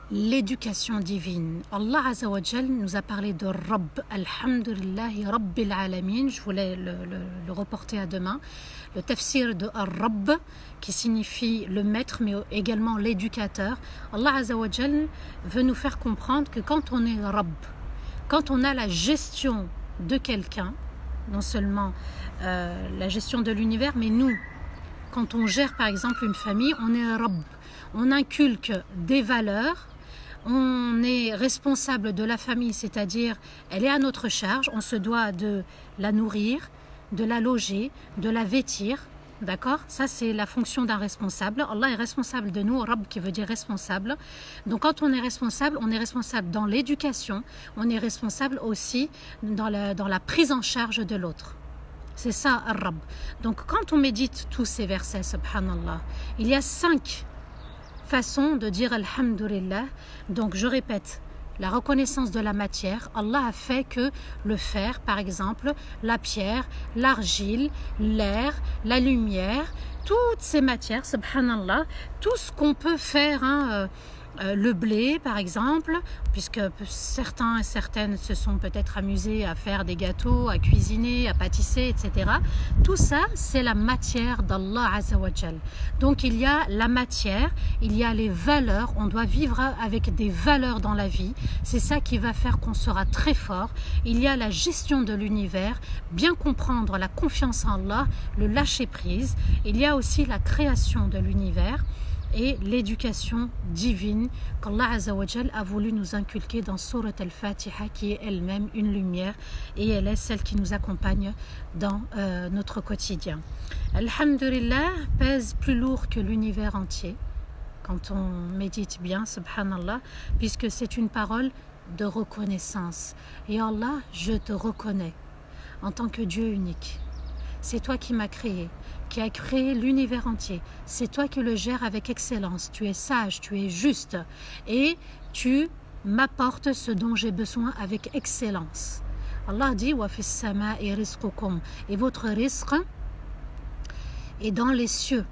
l'éducation divine. Allah Azza wa Jal nous a parlé de Rabb, Alhamdulillahi Rabbil Alamin. Je voulais le reporter à demain. Le tafsir de Ar-Rabb, qui signifie le maître, mais également l'éducateur. Allah Azza wa Jal veut nous faire comprendre que quand on est Rabb, quand on a la gestion de quelqu'un, non seulement la gestion de l'univers, mais nous, quand on gère par exemple une famille, on est Rabb. On inculque des valeurs. On est responsable de la famille, c'est-à-dire elle est à notre charge, on se doit de la nourrir, de la loger, de la vêtir, d'accord? Ça c'est la fonction d'un responsable. Allah est responsable de nous, Rabb qui veut dire responsable. Donc quand on est responsable dans l'éducation, on est responsable aussi dans la prise en charge de l'autre. C'est ça, Rabb. Donc quand on médite tous ces versets, subhanallah, il y a 5 façon de dire Alhamdulillah. Donc je répète, la reconnaissance de la matière. Allah a fait que le fer, par exemple, la pierre, l'argile, l'air, la lumière, toutes ces matières, subhanallah, tout ce qu'on peut faire le blé par exemple, puisque certains et certaines se sont peut-être amusés à faire des gâteaux, à cuisiner, à pâtisser, etc. Tout ça, c'est la matière d'Allah Azza wa Jal. Donc il y a la matière, il y a les valeurs, on doit vivre avec des valeurs dans la vie, c'est ça qui va faire qu'on sera très fort. Il y a la gestion de l'univers, bien comprendre la confiance en Allah, le lâcher prise. Il y a aussi la création de l'univers et l'éducation divine qu'Allah Azza wa Jal a voulu nous inculquer dans Surat al-Fatiha, qui est elle-même une lumière et elle est celle qui nous accompagne dans notre quotidien. Alhamdulillah pèse plus lourd que l'univers entier quand on médite bien, subhanallah, puisque c'est une parole de reconnaissance. Et Allah, je te reconnais en tant que Dieu unique. C'est toi qui m'as créé, qui a créé l'univers entier. C'est toi qui le gères avec excellence. Tu es sage, tu es juste et tu m'apportes ce dont j'ai besoin avec excellence. Allah dit wa fis sama'i rizqukum, et votre rizq est dans les cieux.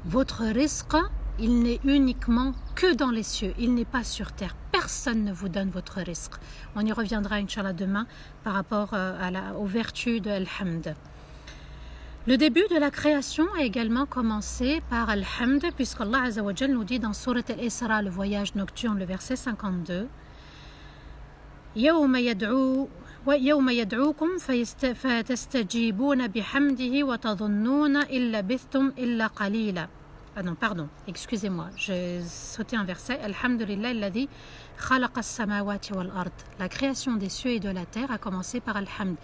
Votre rizq, il n'est uniquement que dans les cieux, il n'est pas sur terre. Personne ne vous donne votre rizq. On y reviendra Inch'Allah demain par rapport aux vertus de Al-Hamd. Le début de la création a également commencé par Al-Hamd, puisqu'Allah Azza wa Jal nous dit dans Surat Al-Isra, le voyage nocturne, le verset 52, يوم يدعوكم فتستجيبون بحمده وتظنون إن لبثتم إلا قليلا. Ah non, pardon, excusez-moi, j'ai sauté un verset. Alhamdulillah alladhi khalaqa as-samawati wal ard. La création des cieux et de la terre a commencé par Al-Hamd.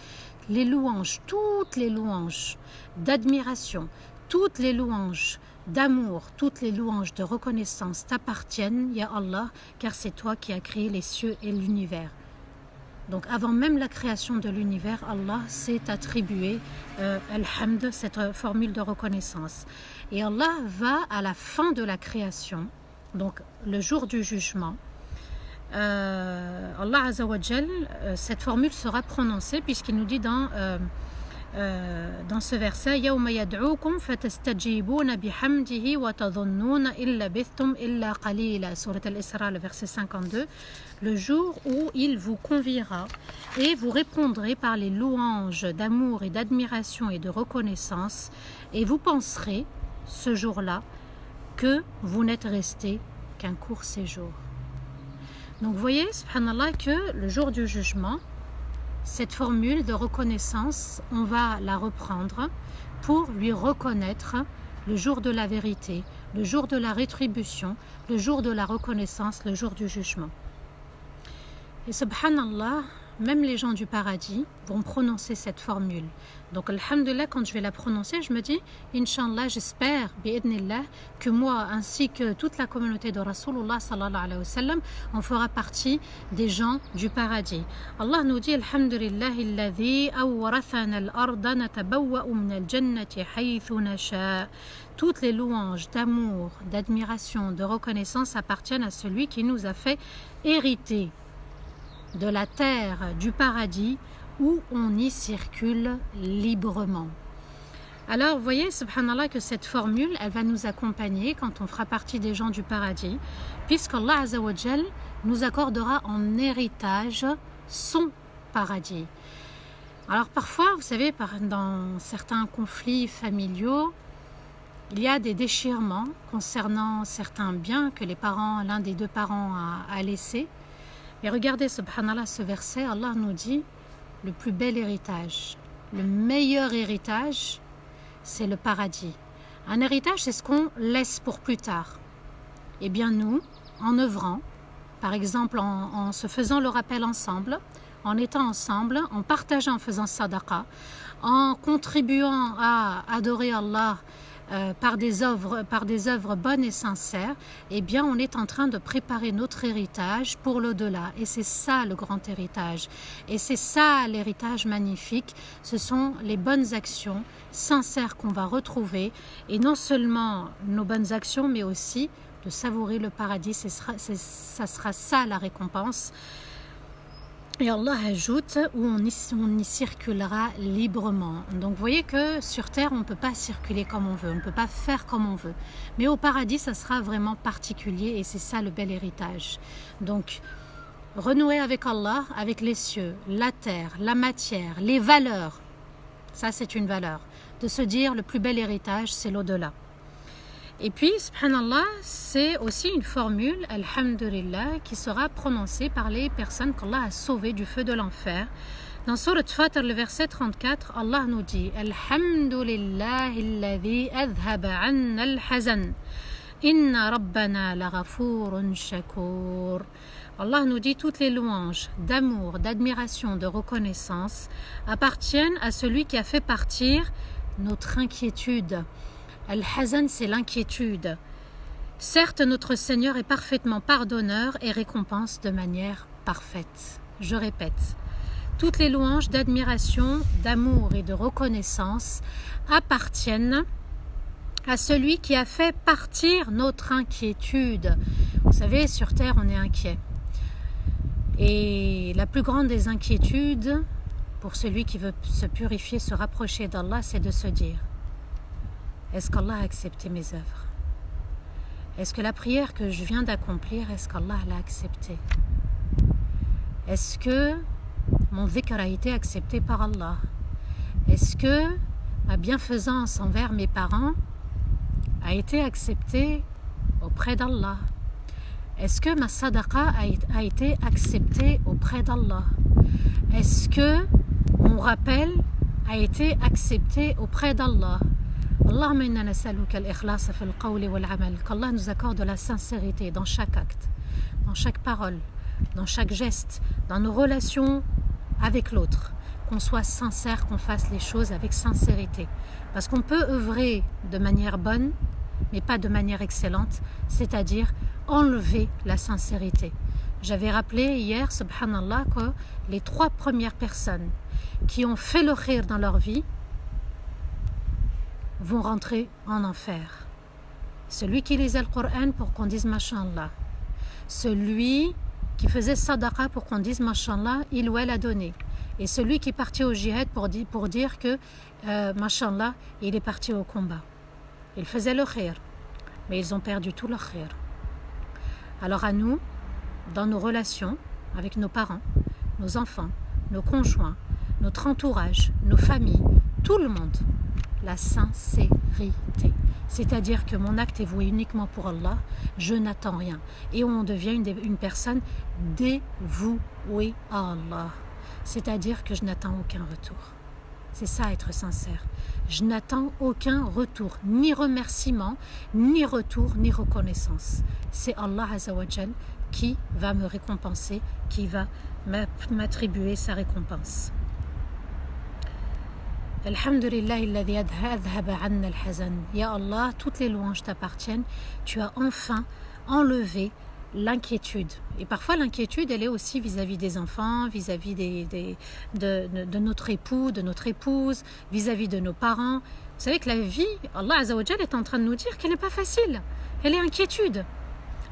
Les louanges, toutes les louanges d'admiration, toutes les louanges d'amour, toutes les louanges de reconnaissance t'appartiennent, ya Allah, car c'est toi qui as créé les cieux et l'univers. Donc avant même la création de l'univers, Allah s'est attribué Al-Hamd, cette formule de reconnaissance. Et Allah va à la fin de la création, donc le jour du jugement, Allah Azza wa Jal, cette formule sera prononcée puisqu'il nous dit dans ce verset يَوْمَ يَدْعُوكُمْ فَتَسْتَجِيبُونَ بِحَمْدِهِ وَتَظُنُّونَ إِلَّا بِثْتُمْ إِلَّا قَلِيلًا. Surat Al-Isra, le verset 52, le jour où il vous conviera et vous répondrez par les louanges d'amour et d'admiration et de reconnaissance, et vous penserez ce jour-là que vous n'êtes resté qu'un court séjour. Donc vous voyez, subhanallah, que le jour du jugement, cette formule de reconnaissance, on va la reprendre pour lui reconnaître le jour de la vérité, le jour de la rétribution, le jour de la reconnaissance, le jour du jugement. Et subhanallah, même les gens du paradis vont prononcer cette formule. Donc alhamdulillah, quand je vais la prononcer, je me dis, Inch'Allah, j'espère, bi'idnillah, que moi ainsi que toute la communauté de Rasulullah sallallahu alayhi wa sallam, on fera partie des gens du paradis. Allah nous dit, alhamdulillah, alladhi awrathana al-arda natabawwa'u min al-jannati haythu nasha. Toutes les louanges d'amour, d'admiration, de reconnaissance appartiennent à celui qui nous a fait hériter de la terre du paradis où on y circule librement. Alors vous voyez, subhanallah, que cette formule, elle va nous accompagner quand on fera partie des gens du paradis, puisqu'Allah Azza wa Jal nous accordera en héritage son paradis. Alors parfois, vous savez, dans certains conflits familiaux, il y a des déchirements concernant certains biens que l'un des deux parents a laissés. Et regardez, subhanallah, ce verset, Allah nous dit, le plus bel héritage, le meilleur héritage, c'est le paradis. Un héritage, c'est ce qu'on laisse pour plus tard. Eh bien nous, en œuvrant, par exemple en se faisant le rappel ensemble, en étant ensemble, en partageant, en faisant sadaqa, en contribuant à adorer Allah par des œuvres bonnes et sincères, eh bien on est en train de préparer notre héritage pour l'au-delà. Et c'est ça le grand héritage. Et c'est ça l'héritage magnifique. Ce sont les bonnes actions sincères qu'on va retrouver. Et non seulement nos bonnes actions, mais aussi de savourer le paradis. Ça sera ça la récompense. Et Allah ajoute où on y circulera librement. Donc vous voyez que sur terre, on ne peut pas circuler comme on veut, on ne peut pas faire comme on veut. Mais au paradis, ça sera vraiment particulier et c'est ça le bel héritage. Donc renouer avec Allah, avec les cieux, la terre, la matière, les valeurs. Ça, c'est une valeur. De se dire le plus bel héritage, c'est l'au-delà. Et puis, subhanallah, c'est aussi une formule, alhamdulillah, qui sera prononcée par les personnes qu'Allah a sauvées du feu de l'enfer. Dans Surat Fatir, le verset 34, Allah nous dit Alhamdulillah alladhi adhaba anna al-hazan. Inna rabbana laghafurun shakur. Allah nous dit toutes les louanges d'amour, d'admiration, de reconnaissance appartiennent à celui qui a fait partir notre inquiétude. Al-Hazan, c'est l'inquiétude. Certes, notre Seigneur est parfaitement pardonneur et récompense de manière parfaite. Je répète, toutes les louanges d'admiration, d'amour et de reconnaissance appartiennent à celui qui a fait partir notre inquiétude. Vous savez, sur terre, on est inquiet. Et la plus grande des inquiétudes, pour celui qui veut se purifier, se rapprocher d'Allah, c'est de se dire est-ce qu'Allah a accepté mes œuvres? Est-ce que la prière que je viens d'accomplir, est-ce qu'Allah l'a acceptée? Est-ce que mon dhikr a été accepté par Allah? Est-ce que ma bienfaisance envers mes parents a été acceptée auprès d'Allah? Est-ce que ma sadaqa a été acceptée auprès d'Allah? Est-ce que mon rappel a été accepté auprès d'Allah? Allahumma inna nas'aluka al-ikhlasa fil qawli wal amal. Qu'Allah nous accorde la sincérité dans chaque acte, dans chaque parole, dans chaque geste, dans nos relations avec l'autre. Qu'on soit sincère, qu'on fasse les choses avec sincérité. Parce qu'on peut œuvrer de manière bonne, mais pas de manière excellente, c'est-à-dire enlever la sincérité. J'avais rappelé hier, subhanallah, que les 3 premières personnes qui ont fait le khir dans leur vie vont rentrer en enfer. Celui qui lisait le Coran pour qu'on dise Masha'Allah. Celui qui faisait sadaqa pour qu'on dise Masha'Allah, il ou elle a donné. Et celui qui est parti au jihad pour dire que Masha'Allah, il est parti au combat. Ils faisaient le khir, mais ils ont perdu tout leur khir. Alors à nous, dans nos relations avec nos parents, nos enfants, nos conjoints, notre entourage, nos familles, tout le monde, la sincérité. C'est-à-dire que mon acte est voué uniquement pour Allah, je n'attends rien. Et on devient une personne dévouée à Allah. C'est-à-dire que je n'attends aucun retour. C'est ça être sincère. Je n'attends aucun retour, ni remerciement, ni retour, ni reconnaissance. C'est Allah Azzawajal qui va me récompenser, qui va m'attribuer sa récompense. Alhamdulillah alladhi adhaba anna al-hazan. Ya Allah, toutes les louanges t'appartiennent. Tu as enfin enlevé l'inquiétude. Et parfois l'inquiétude, elle est aussi vis-à-vis des enfants, vis-à-vis de notre époux, de notre épouse, vis-à-vis de nos parents. Vous savez que la vie, Allah Azzawajal est en train de nous dire qu'elle n'est pas facile. Elle est inquiétude,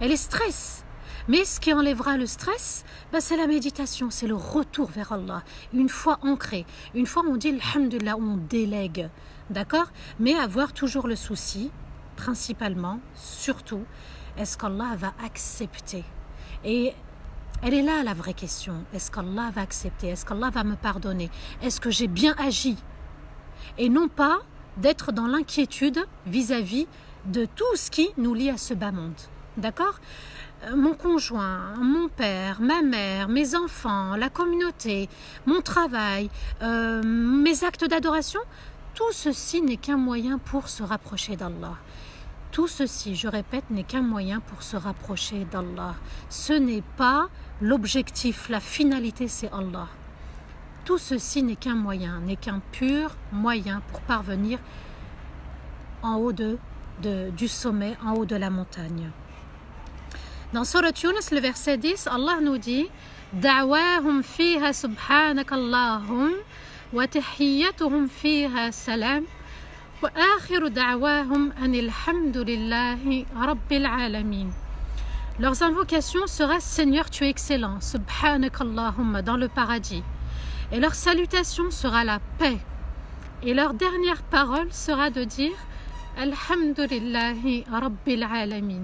elle est stress. Mais ce qui enlèvera le stress, c'est la méditation, c'est le retour vers Allah. Une fois ancré, une fois on dit alhamdulillah, on délègue, d'accord? Mais avoir toujours le souci, principalement, surtout, est-ce qu'Allah va accepter? Et elle est là la vraie question. Est-ce qu'Allah va accepter? Est-ce qu'Allah va me pardonner? Est-ce que j'ai bien agi? Et non pas d'être dans l'inquiétude vis-à-vis de tout ce qui nous lie à ce bas monde. D'accord? Mon conjoint, mon père, ma mère, mes enfants, la communauté, mon travail, mes actes d'adoration, tout ceci n'est qu'un moyen pour se rapprocher d'Allah. Tout ceci, je répète, n'est qu'un moyen pour se rapprocher d'Allah. Ce n'est pas l'objectif, la finalité, c'est Allah. Tout ceci n'est qu'un moyen, n'est qu'un pur moyen pour parvenir en haut du sommet, en haut de la montagne. Dans Surat Yunus, le verset 10, Allah nous dit Da'wahum fiha subhanakallahum wa tahiyyatuhum fiha salam wa akhiru da'wahum anil hamdulillahi rabbil alamin. Leurs invocations sera Seigneur, tu es excellent, Subhanakallahumma, dans le paradis. Et leur salutation sera la paix. Et leur dernière parole sera de dire Alhamdulillahi Rabbil Alamin.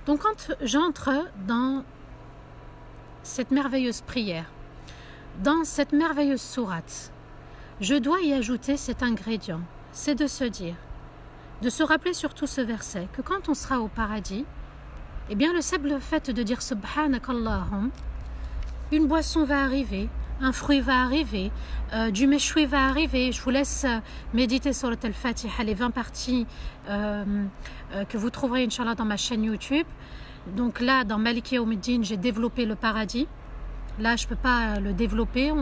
Donc quand j'entre dans cette merveilleuse prière, dans cette merveilleuse sourate, je dois y ajouter cet ingrédient, c'est de se dire, de se rappeler surtout ce verset, que quand on sera au paradis, eh bien le simple fait de dire Subhanakallahum, une boisson va arriver, un fruit va arriver, du méchoui va arriver. Je vous laisse méditer sur le Al-Fatiha, les 20 parties que vous trouverez, Inch'Allah, dans ma chaîne YouTube. Donc là, dans Maliki Yawmiddin, j'ai développé le paradis. Là, je ne peux pas le développer.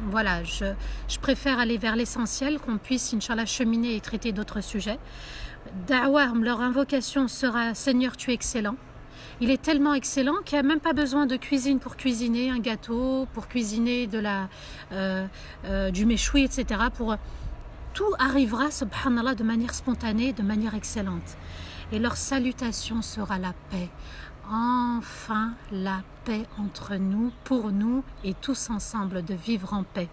Voilà, je préfère aller vers l'essentiel, qu'on puisse, Inch'Allah, cheminer et traiter d'autres sujets. Da'wah, leur invocation sera Seigneur, tu es excellent. Il est tellement excellent qu'il n'y a même pas besoin de cuisine pour cuisiner un gâteau, pour cuisiner du méchoui, etc. Tout arrivera, subhanallah, de manière spontanée, de manière excellente. Et leur salutation sera la paix. Enfin, la paix entre nous, pour nous et tous ensemble, de vivre en paix.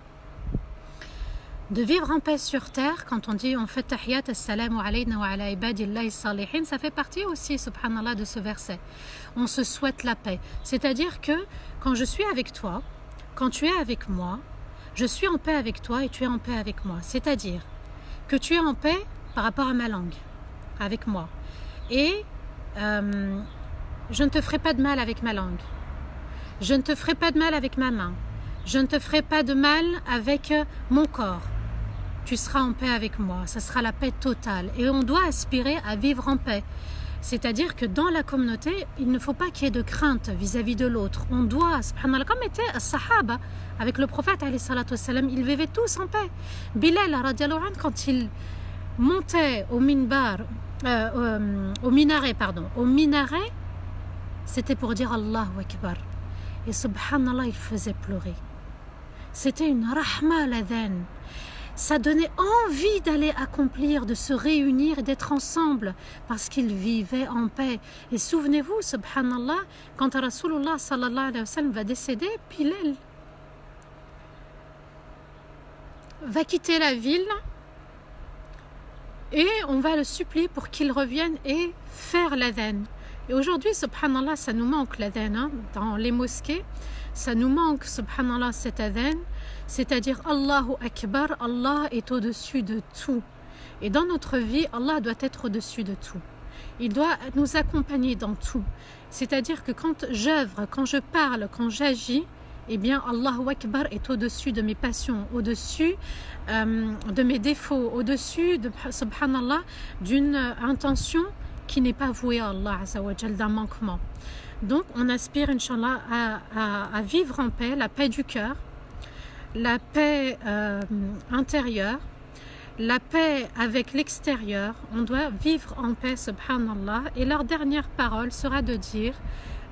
De vivre en paix sur terre, quand on dit on fait tahiyat assalamu alayna wa ala ibadillahi salihin, ça fait partie aussi, subhanallah, de ce verset. On se souhaite la paix. C'est-à-dire que quand je suis avec toi, quand tu es avec moi, je suis en paix avec toi et tu es en paix avec moi. C'est-à-dire que tu es en paix par rapport à ma langue, avec moi. Et je ne te ferai pas de mal avec ma langue. Je ne te ferai pas de mal avec ma main. Je ne te ferai pas de mal avec mon corps. Tu seras en paix avec moi, ça sera la paix totale. Et on doit aspirer à vivre en paix. C'est-à-dire que dans la communauté, il ne faut pas qu'il y ait de crainte vis-à-vis de l'autre. On doit, subhanallah, comme était as-sahaba, avec le prophète, alayhi salatu wassalam, ils vivaient tous en paix. Bilal, radiallahu anhu, quand il montait au minaret, c'était pour dire Allahu Akbar. Et subhanallah, il faisait pleurer. C'était une rahma l'adhan. Ça donnait envie d'aller accomplir, de se réunir et d'être ensemble parce qu'ils vivaient en paix. Et souvenez-vous, subhanallah, quand Rasulullah sallallahu alayhi wa sallam va décéder, Bilal va quitter la ville et on va le supplier pour qu'il revienne et faire l'adhan. Et aujourd'hui, subhanallah, ça nous manque l'adhan, hein, dans les mosquées. Ça nous manque, subhanallah, cet adhan, c'est-à-dire Allahu Akbar, Allah est au-dessus de tout. Et dans notre vie, Allah doit être au-dessus de tout. Il doit nous accompagner dans tout. C'est-à-dire que quand j'œuvre, quand je parle, quand j'agis, eh bien Allahu Akbar est au-dessus de mes passions, au-dessus de mes défauts, au-dessus, subhanallah, d'une intention qui n'est pas vouée à Allah, azza wa jal, d'un manquement. Donc, on aspire, Inch'Allah, à vivre en paix, la paix du cœur, la paix intérieure, la paix avec l'extérieur. On doit vivre en paix, subhanallah. Et leur dernière parole sera de dire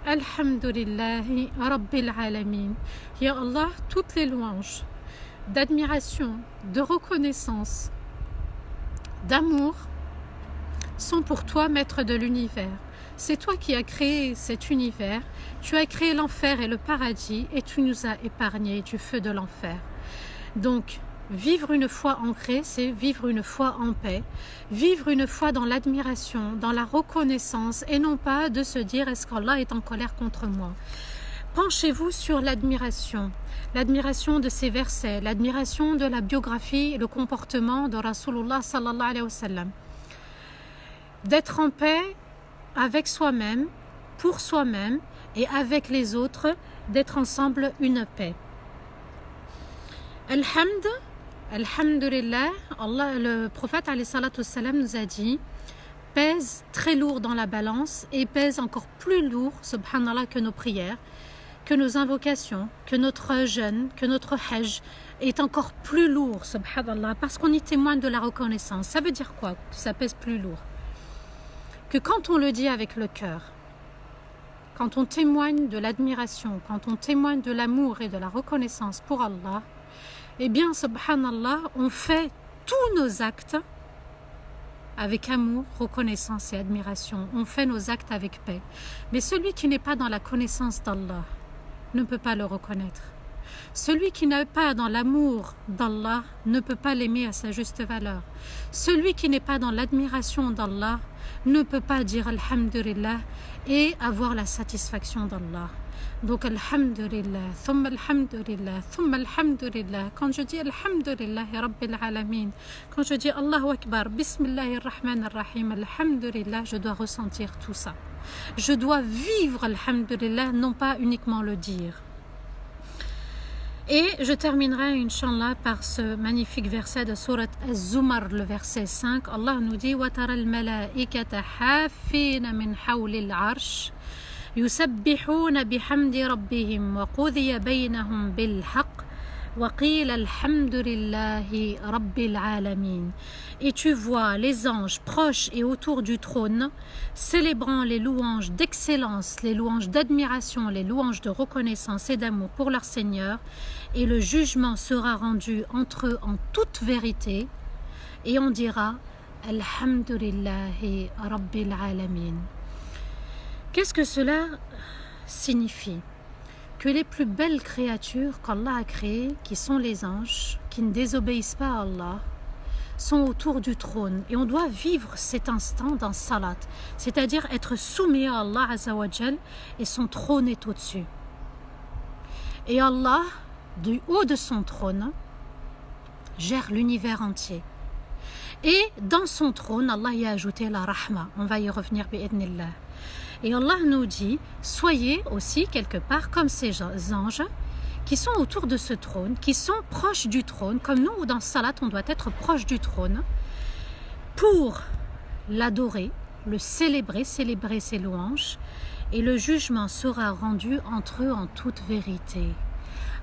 Alhamdulillahi Rabbil Alamin. Ya Allah, toutes les louanges d'admiration, de reconnaissance, d'amour sont pour toi, maître de l'univers. C'est toi qui as créé cet univers, tu as créé l'enfer et le paradis et tu nous as épargnés du feu de l'enfer. Donc, vivre une foi ancrée, c'est vivre une foi en paix, vivre une foi dans l'admiration, dans la reconnaissance et non pas de se dire est-ce qu'Allah est en colère contre moi. Penchez-vous sur l'admiration de ces versets, l'admiration de la biographie et le comportement de Rasulullah sallallahu alayhi wa sallam. D'être en paix avec soi-même, pour soi-même et avec les autres, d'être ensemble une paix. Alhamdulillah, Allah, le prophète alayhi salatu wassalam nous a dit pèse très lourd dans la balance et pèse encore plus lourd, subhanallah, que nos prières, que nos invocations, que notre jeûne, que notre hajj est encore plus lourd, subhanallah, parce qu'on y témoigne de la reconnaissance. Ça veut dire quoi, que ça pèse plus lourd? Que quand on le dit avec le cœur, quand on témoigne de l'admiration, quand on témoigne de l'amour et de la reconnaissance pour Allah, eh bien, subhanallah, on fait tous nos actes avec amour, reconnaissance et admiration. On fait nos actes avec paix. Mais celui qui n'est pas dans la connaissance d'Allah ne peut pas le reconnaître. Celui qui n'est pas dans l'amour d'Allah ne peut pas l'aimer à sa juste valeur. Celui qui n'est pas dans l'admiration d'Allah ne peut pas dire Alhamdulillah et avoir la satisfaction d'Allah. Donc Alhamdulillah, thumma Alhamdulillah, thumma Alhamdulillah. Quand je dis Alhamdulillah Rabbil Alamin, quand je dis Allahu Akbar, Bismillahir Rahmanir Rahim, Alhamdulillah, je dois ressentir tout ça. Je dois vivre Alhamdulillah, non pas uniquement le dire. Et je terminerai, Inch'Allah, par ce magnifique verset de Surat Az-Zumar, le verset 5. Allah nous dit وَتَرَى الْمَلَائِكَةَ حَافِّينَ مِنْ حَوْلِ الْعَرْشِ يُسَبِّحُونَ بِحَمْدِ رَبِّهِمْ وَقُضِيَ بَيْنَهُمْ بِالْحَقِّ وَقِيلَ الْحَمْدُ لِلَّهِ رَبِّ الْعَالَمِينَ. Et tu vois les anges proches et autour du trône, célébrant les louanges d'excellence, les louanges d'admiration, les louanges de reconnaissance et d'amour pour leur Seigneur, et le jugement sera rendu entre eux en toute vérité, et on dira Alhamdulillahi Rabbil Alamin. Qu'est-ce que cela signifie? Que les plus belles créatures qu'Allah a créées, qui sont les anges, qui ne désobéissent pas à Allah, sont autour du trône. Et on doit vivre cet instant dans Salat, c'est-à-dire être soumis à Allah Azza wa Jal, et son trône est au-dessus. Et Allah, du haut de son trône, gère l'univers entier. Et dans son trône, Allah y a ajouté la rahma. On va y revenir bi'idnillah. Et Allah nous dit, soyez aussi quelque part comme ces anges qui sont autour de ce trône, qui sont proches du trône, comme nous dans Salat, on doit être proche du trône, pour l'adorer, le célébrer ses louanges, et le jugement sera rendu entre eux en toute vérité.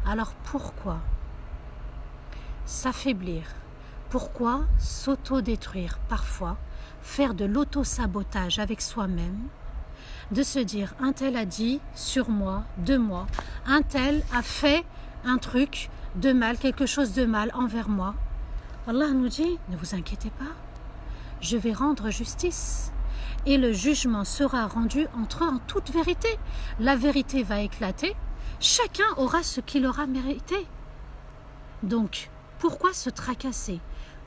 Alors pourquoi s'affaiblir? Pourquoi s'auto-détruire parfois, faire de l'auto-sabotage avec soi-même, de se dire un tel a dit sur moi, de moi, un tel a fait un truc de mal, quelque chose de mal envers moi. Allah nous dit, ne vous inquiétez pas, je vais rendre justice et le jugement sera rendu entre eux en toute vérité. La vérité va éclater, chacun aura ce qu'il aura mérité. Donc, pourquoi se tracasser?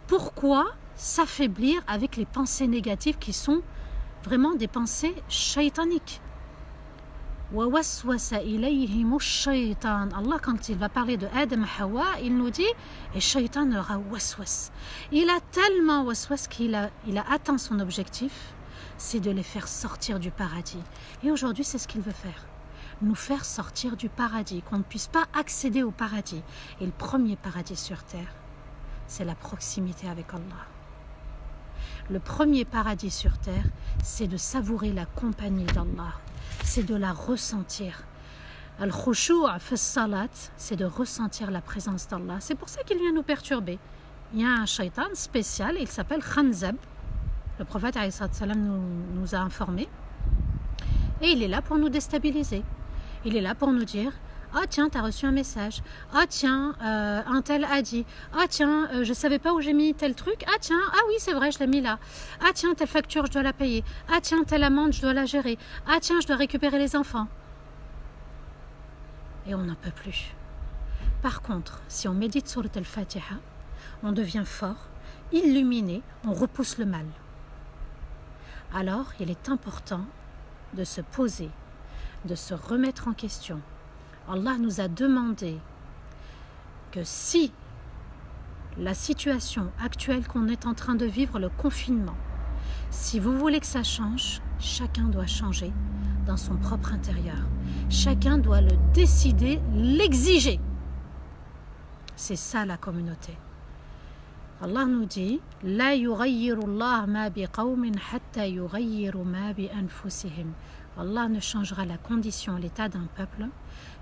Pourquoi s'affaiblir avec les pensées négatives qui sont vraiment des pensées shaytaniques? Allah, quand il va parler de Adam et Hawa, il nous dit, et Shaytan leur a waswas. Il a tellement waswas qu'il a atteint son objectif, c'est de les faire sortir du paradis. Et aujourd'hui, c'est ce qu'il veut faire. Nous faire sortir du paradis, qu'on ne puisse pas accéder au paradis. Et le premier paradis sur terre, c'est la proximité avec Allah. Le premier paradis sur terre, c'est de savourer la compagnie d'Allah. C'est de la ressentir. Al-khushu' fi salat, c'est de ressentir la présence d'Allah. C'est pour ça qu'il vient nous perturber. Il y a un shaitan spécial, il s'appelle Khanzab. Le prophète alayhi salam nous a informés. Et il est là pour nous déstabiliser. Il est là pour nous dire, ah tiens, t'as reçu un message. Ah tiens, un tel a dit. Ah tiens, je savais pas où j'ai mis tel truc. Ah tiens, ah oui c'est vrai, je l'ai mis là. Ah tiens, telle facture, je dois la payer. Ah tiens, telle amende, je dois la gérer. Ah tiens, je dois récupérer les enfants. Et on n'en peut plus. Par contre, si on médite sur le Fatiha, on devient fort, illuminé, on repousse le mal. Alors, il est important de se poser, de se remettre en question. Allah nous a demandé que si la situation actuelle qu'on est en train de vivre, le confinement, si vous voulez que ça change, chacun doit changer dans son propre intérieur. Chacun doit le décider, l'exiger. C'est ça la communauté. Allah nous dit « La yughayyiru Allah ma bi qawmin hatta yughayyiru ma bi anfusihim » Allah ne changera la condition, l'état d'un peuple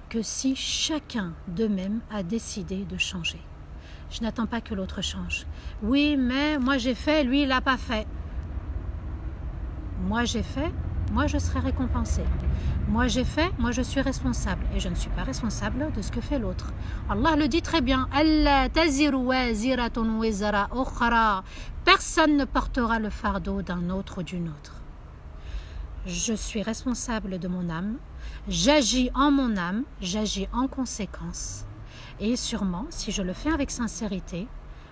que si chacun d'eux-mêmes a décidé de changer. Je n'attends pas que l'autre change. Oui, mais moi j'ai fait, lui il n'a pas fait. Moi j'ai fait, moi je serai récompensé. Moi j'ai fait, moi je suis responsable. Et je ne suis pas responsable de ce que fait l'autre. Allah le dit très bien. Personne ne portera le fardeau d'un autre ou d'une autre. Je suis responsable de mon âme. J'agis en mon âme, j'agis en conséquence. Et sûrement, si je le fais avec sincérité,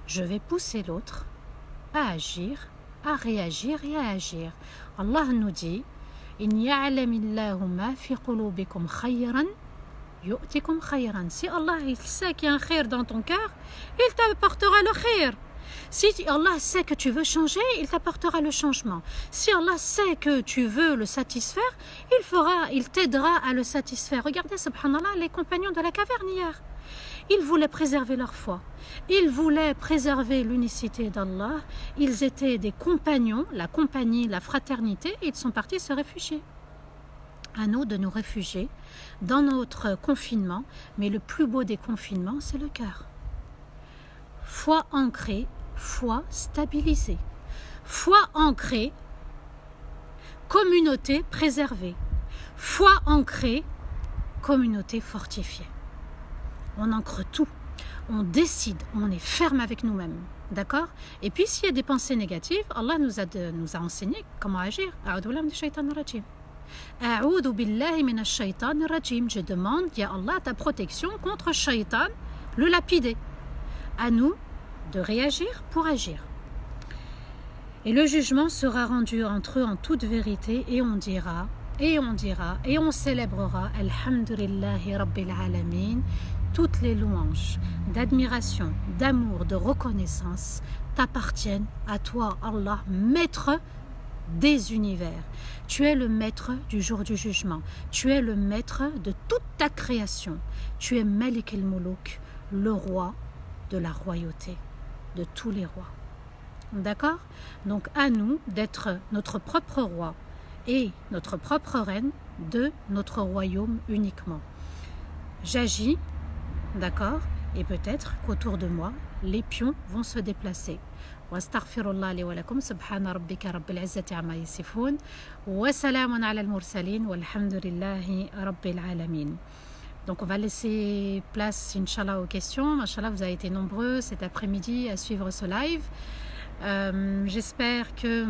je vais pousser l'autre à agir, à réagir et à agir. Allah nous dit si Allah il sait qu'il y a un khayr dans ton cœur, il t'apportera le khayr. Si Allah sait que tu veux changer, il t'apportera le changement. Si Allah sait que tu veux le satisfaire, il t'aidera à le satisfaire. Regardez, subhanallah, les compagnons de la caverne hier. Ils voulaient préserver leur foi. Ils voulaient préserver l'unicité d'Allah. Ils étaient des compagnons, la compagnie, la fraternité, et ils sont partis se réfugier. À nous de nous réfugier dans notre confinement, mais le plus beau des confinements, c'est le cœur. Foi ancrée, foi stabilisée. Foi ancrée, communauté préservée. Foi ancrée, communauté fortifiée. On ancre tout, on décide, on est ferme avec nous-mêmes, d'accord? Et puis s'il y a des pensées négatives, Allah nous a enseigné comment agir. Je demande, ya Allah, ta protection contre shaitan, le lapidé. À nous de réagir pour agir. Et le jugement sera rendu entre eux en toute vérité et on dira, et on célébrera Alhamdulillahi Rabbil Alamin. Toutes les louanges d'admiration, d'amour, de reconnaissance t'appartiennent à toi, Allah, maître des univers. Tu es le maître du jour du jugement. Tu es le maître de toute ta création. Tu es Malik el-Muluk, le roi de la royauté, de tous les rois. D'accord? Donc à nous d'être notre propre roi et notre propre reine de notre royaume uniquement. J'agis, d'accord? Et peut-être qu'autour de moi, les pions vont se déplacer. Wastaghfirullah li wa lakum, subhana rabbika rabbil izzati amma yasifun, wa salamun ala al-mursalin, walhamdulillahi rabbil alamin. Donc on va laisser place, Inch'Allah, aux questions. Inch'Allah, vous avez été nombreux cet après-midi à suivre ce live. J'espère que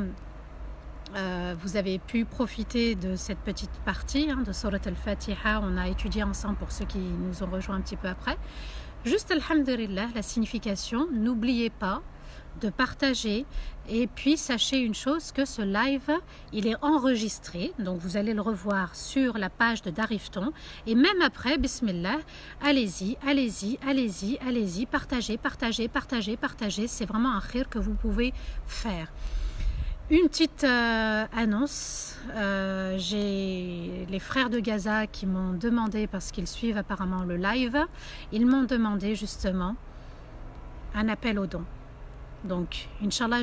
vous avez pu profiter de cette petite partie de Surat al-Fatiha. On a étudié ensemble pour ceux qui nous ont rejoints un petit peu après. Juste, alhamdulillah, la signification. N'oubliez pas de partager et puis sachez une chose, que ce live il est enregistré, donc vous allez le revoir sur la page de Darifton et même après, bismillah, allez-y, partagez, c'est vraiment un khir que vous pouvez faire. Une petite annonce, j'ai les frères de Gaza qui m'ont demandé, parce qu'ils suivent apparemment le live, ils m'ont demandé justement un appel aux dons. Donc, Inch'Allah,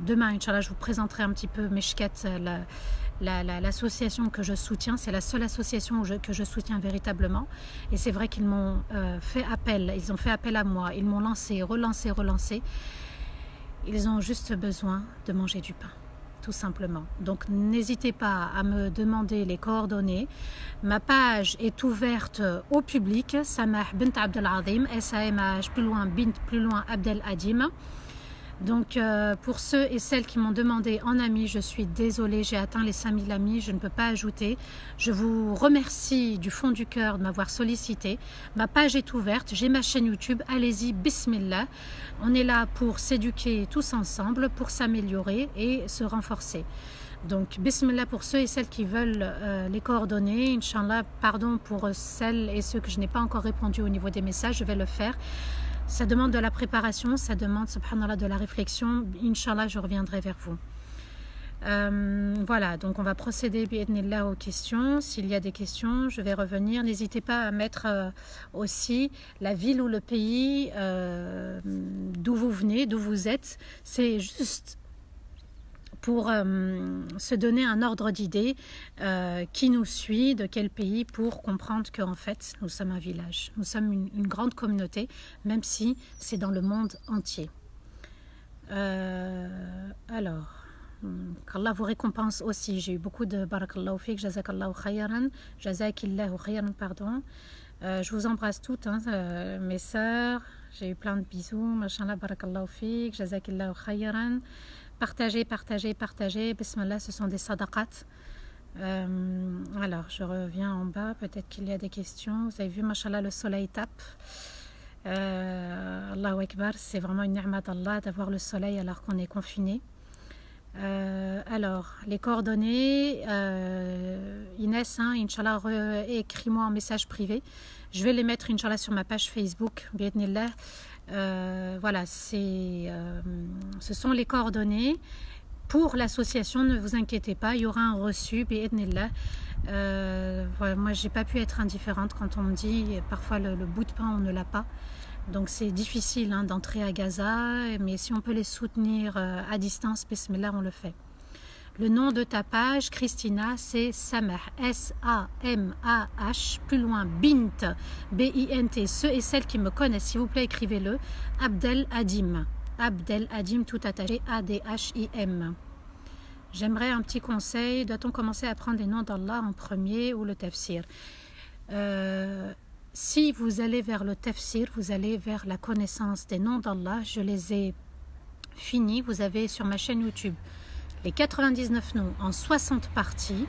demain, Inch'Allah, je vous présenterai un petit peu Meshket, l'association que je soutiens. C'est la seule association que je soutiens véritablement. Et c'est vrai qu'ils m'ont fait appel, ils ont fait appel à moi, ils m'ont relancé. Ils ont juste besoin de manger du pain, tout simplement. Donc n'hésitez pas à me demander les coordonnées. Ma page est ouverte au public, Samah bint Abdel Azim, SAMH plus loin Abdel Adim. Donc pour ceux et celles qui m'ont demandé en amis, je suis désolée, j'ai atteint les 5000 amis, je ne peux pas ajouter. Je vous remercie du fond du cœur de m'avoir sollicité. Ma page est ouverte, j'ai ma chaîne YouTube, allez-y, bismillah. On est là pour s'éduquer tous ensemble, pour s'améliorer et se renforcer. Donc bismillah pour ceux et celles qui veulent les coordonnées. Inch'Allah, pardon pour celles et ceux que je n'ai pas encore répondu au niveau des messages, je vais le faire. Ça demande de la préparation, ça demande, subhanallah, de la réflexion. Inch'Allah, je reviendrai vers vous. Voilà, donc on va procéder bi'idhnillah aux questions. S'il y a des questions, je vais revenir. N'hésitez pas à mettre aussi la ville ou le pays d'où vous venez, d'où vous êtes. C'est juste pour se donner un ordre d'idée qui nous suit, de quel pays, pour comprendre qu'en fait, nous sommes un village. Nous sommes une grande communauté, même si c'est dans le monde entier. Alors, qu'Allah vous récompense aussi. J'ai eu beaucoup de barakallahu fik, jazakallahu khayran, jazakillahu khayran, pardon. Je vous embrasse toutes, hein, mes sœurs. J'ai eu plein de bisous, machallah, barakallahu fik, jazakillahu khayran. Partagez, partagez, partagez. Bismillah, ce sont des sadaqat. Alors, je reviens en bas. Peut-être qu'il y a des questions. Vous avez vu, machallah, le soleil tape. Allahu Akbar, c'est vraiment une ni'mat d'Allah d'avoir le soleil alors qu'on est confiné. Alors, les coordonnées, Inès, hein, Inch'Allah, écris-moi en message privé. Je vais les mettre, Inch'Allah, sur ma page Facebook, bi'idhnillah. Voilà, ce sont les coordonnées pour l'association. Ne vous inquiétez pas, il y aura un reçu, bi'idhnillah. Voilà, moi, j'ai pas pu être indifférente quand on me dit parfois le bout de pain, on ne l'a pas. Donc c'est difficile, hein, d'entrer à Gaza, mais si on peut les soutenir à distance, bismillah, on le fait. Le nom de ta page, Christina, c'est Samah, S-A-M-A-H, plus loin, Bint, B-I-N-T. Ceux et celles qui me connaissent, s'il vous plaît, écrivez-le, Abdel Hadim, Abdel Hadim, tout attaché, A-D-H-I-M. J'aimerais un petit conseil, doit-on commencer à apprendre les noms d'Allah en premier ou le tafsir? Si vous allez vers le tafsir, vous allez vers la connaissance des noms d'Allah. Je les ai finis. Vous avez sur ma chaîne YouTube les 99 noms en 60 parties.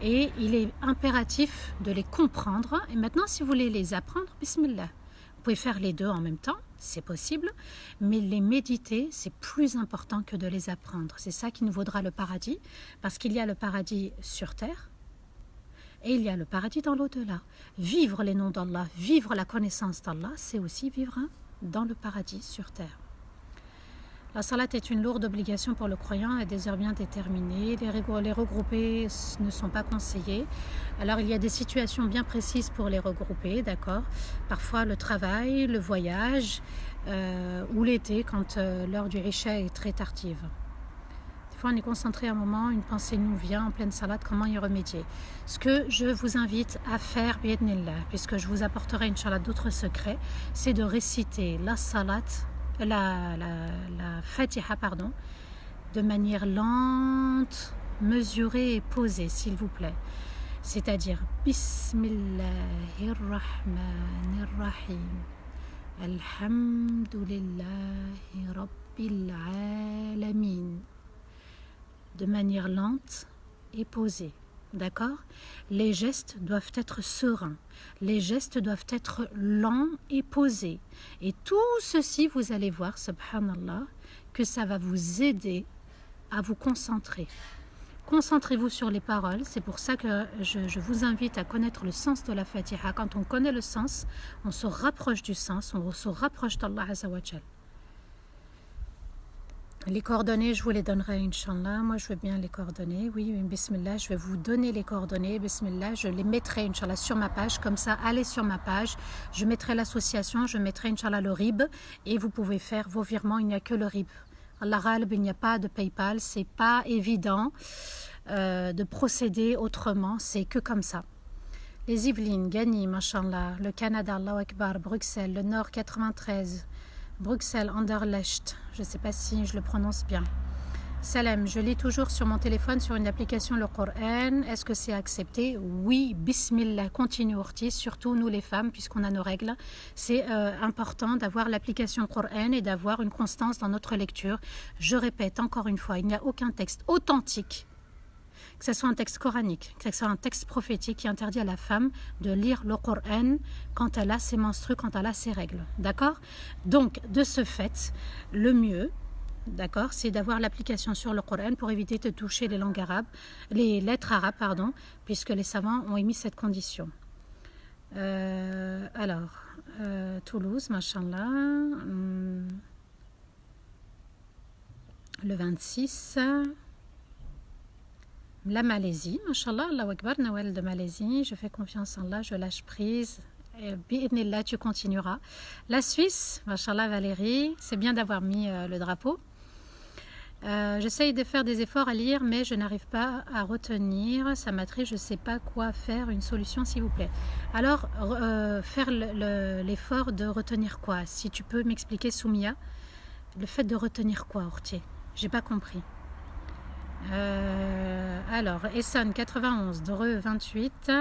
Et il est impératif de les comprendre. Et maintenant, si vous voulez les apprendre, bismillah. Vous pouvez faire les deux en même temps, c'est possible. Mais les méditer, c'est plus important que de les apprendre. C'est ça qui nous vaudra le paradis. Parce qu'il y a le paradis sur terre. Et il y a le paradis dans l'au-delà. Vivre les noms d'Allah, vivre la connaissance d'Allah, c'est aussi vivre dans le paradis sur terre. La salat est une lourde obligation pour le croyant à des heures bien déterminées. Les regrouper ne sont pas conseillés. Alors il y a des situations bien précises pour les regrouper, d'accord. Parfois le travail, le voyage ou l'été quand l'heure du Isha est très tardive. On est concentré un moment, une pensée nous vient en pleine salade, comment y remédier? Ce que je vous invite à faire, bi'idhnillah, puisque je vous apporterai, Inch'Allah, d'autres secrets, c'est de réciter la salat, la Fatiha, pardon, de manière lente, mesurée et posée, s'il vous plaît. C'est-à-dire, Bismillahirrahmanirrahim, Alhamdulillahi Rabbil Alamin. De manière lente et posée, d'accord? Les gestes doivent être sereins, les gestes doivent être lents et posés. Et tout ceci, vous allez voir, subhanallah, que ça va vous aider à vous concentrer. Concentrez-vous sur les paroles, c'est pour ça que je vous invite à connaître le sens de la Fatiha. Quand on connaît le sens, on se rapproche du sens, on se rapproche d'Allah Azza wa Jal. Les coordonnées, je vous les donnerai, Inch'Allah. Moi, je veux bien les coordonnées. Oui, bismillah, je vais vous donner les coordonnées. Bismillah, je les mettrai, Inch'Allah, sur ma page. Comme ça, allez sur ma page. Je mettrai l'association, je mettrai, Inch'Allah, le RIB. Et vous pouvez faire vos virements. Il n'y a que le RIB. Allah Ghalib, il n'y a pas de PayPal. C'est pas évident de procéder autrement. C'est que comme ça. Les Yvelines, Gagny, Mashallah, le Canada, Allahu Akbar, Bruxelles, le Nord 93. Bruxelles, Anderlecht, je ne sais pas si je le prononce bien. Salam, je lis toujours sur mon téléphone, sur une application, le Coran. Est-ce que c'est accepté? Oui, bismillah, continue Orti, surtout nous les femmes, puisqu'on a nos règles. C'est important d'avoir l'application Coran et d'avoir une constance dans notre lecture. Je répète encore une fois, il n'y a aucun texte authentique, que ce soit un texte coranique, que ce soit un texte prophétique qui interdit à la femme de lire le Coran quand elle a ses menstrues, quand elle a ses règles. D'accord? Donc, de ce fait, le mieux, d'accord, c'est d'avoir l'application sur le Coran pour éviter de toucher les langues arabes, les lettres arabes, pardon, puisque les savants ont émis cette condition. Toulouse, machallah, le 26... La Malaisie, Mashallah, Allahu Akbar, Noël de Malaisie, je fais confiance en Allah, je lâche prise. Bi'idhnillah, tu continueras. La Suisse, Mashallah Valérie, c'est bien d'avoir mis le drapeau. J'essaye de faire des efforts à lire, mais je n'arrive pas à retenir. Ça m'attriste, je ne sais pas quoi faire, une solution s'il vous plaît. Alors, faire l'effort de retenir quoi? Si tu peux m'expliquer, Soumia, le fait de retenir quoi, Ortier? J'ai pas compris. Alors, Essan 91, Dreux 28.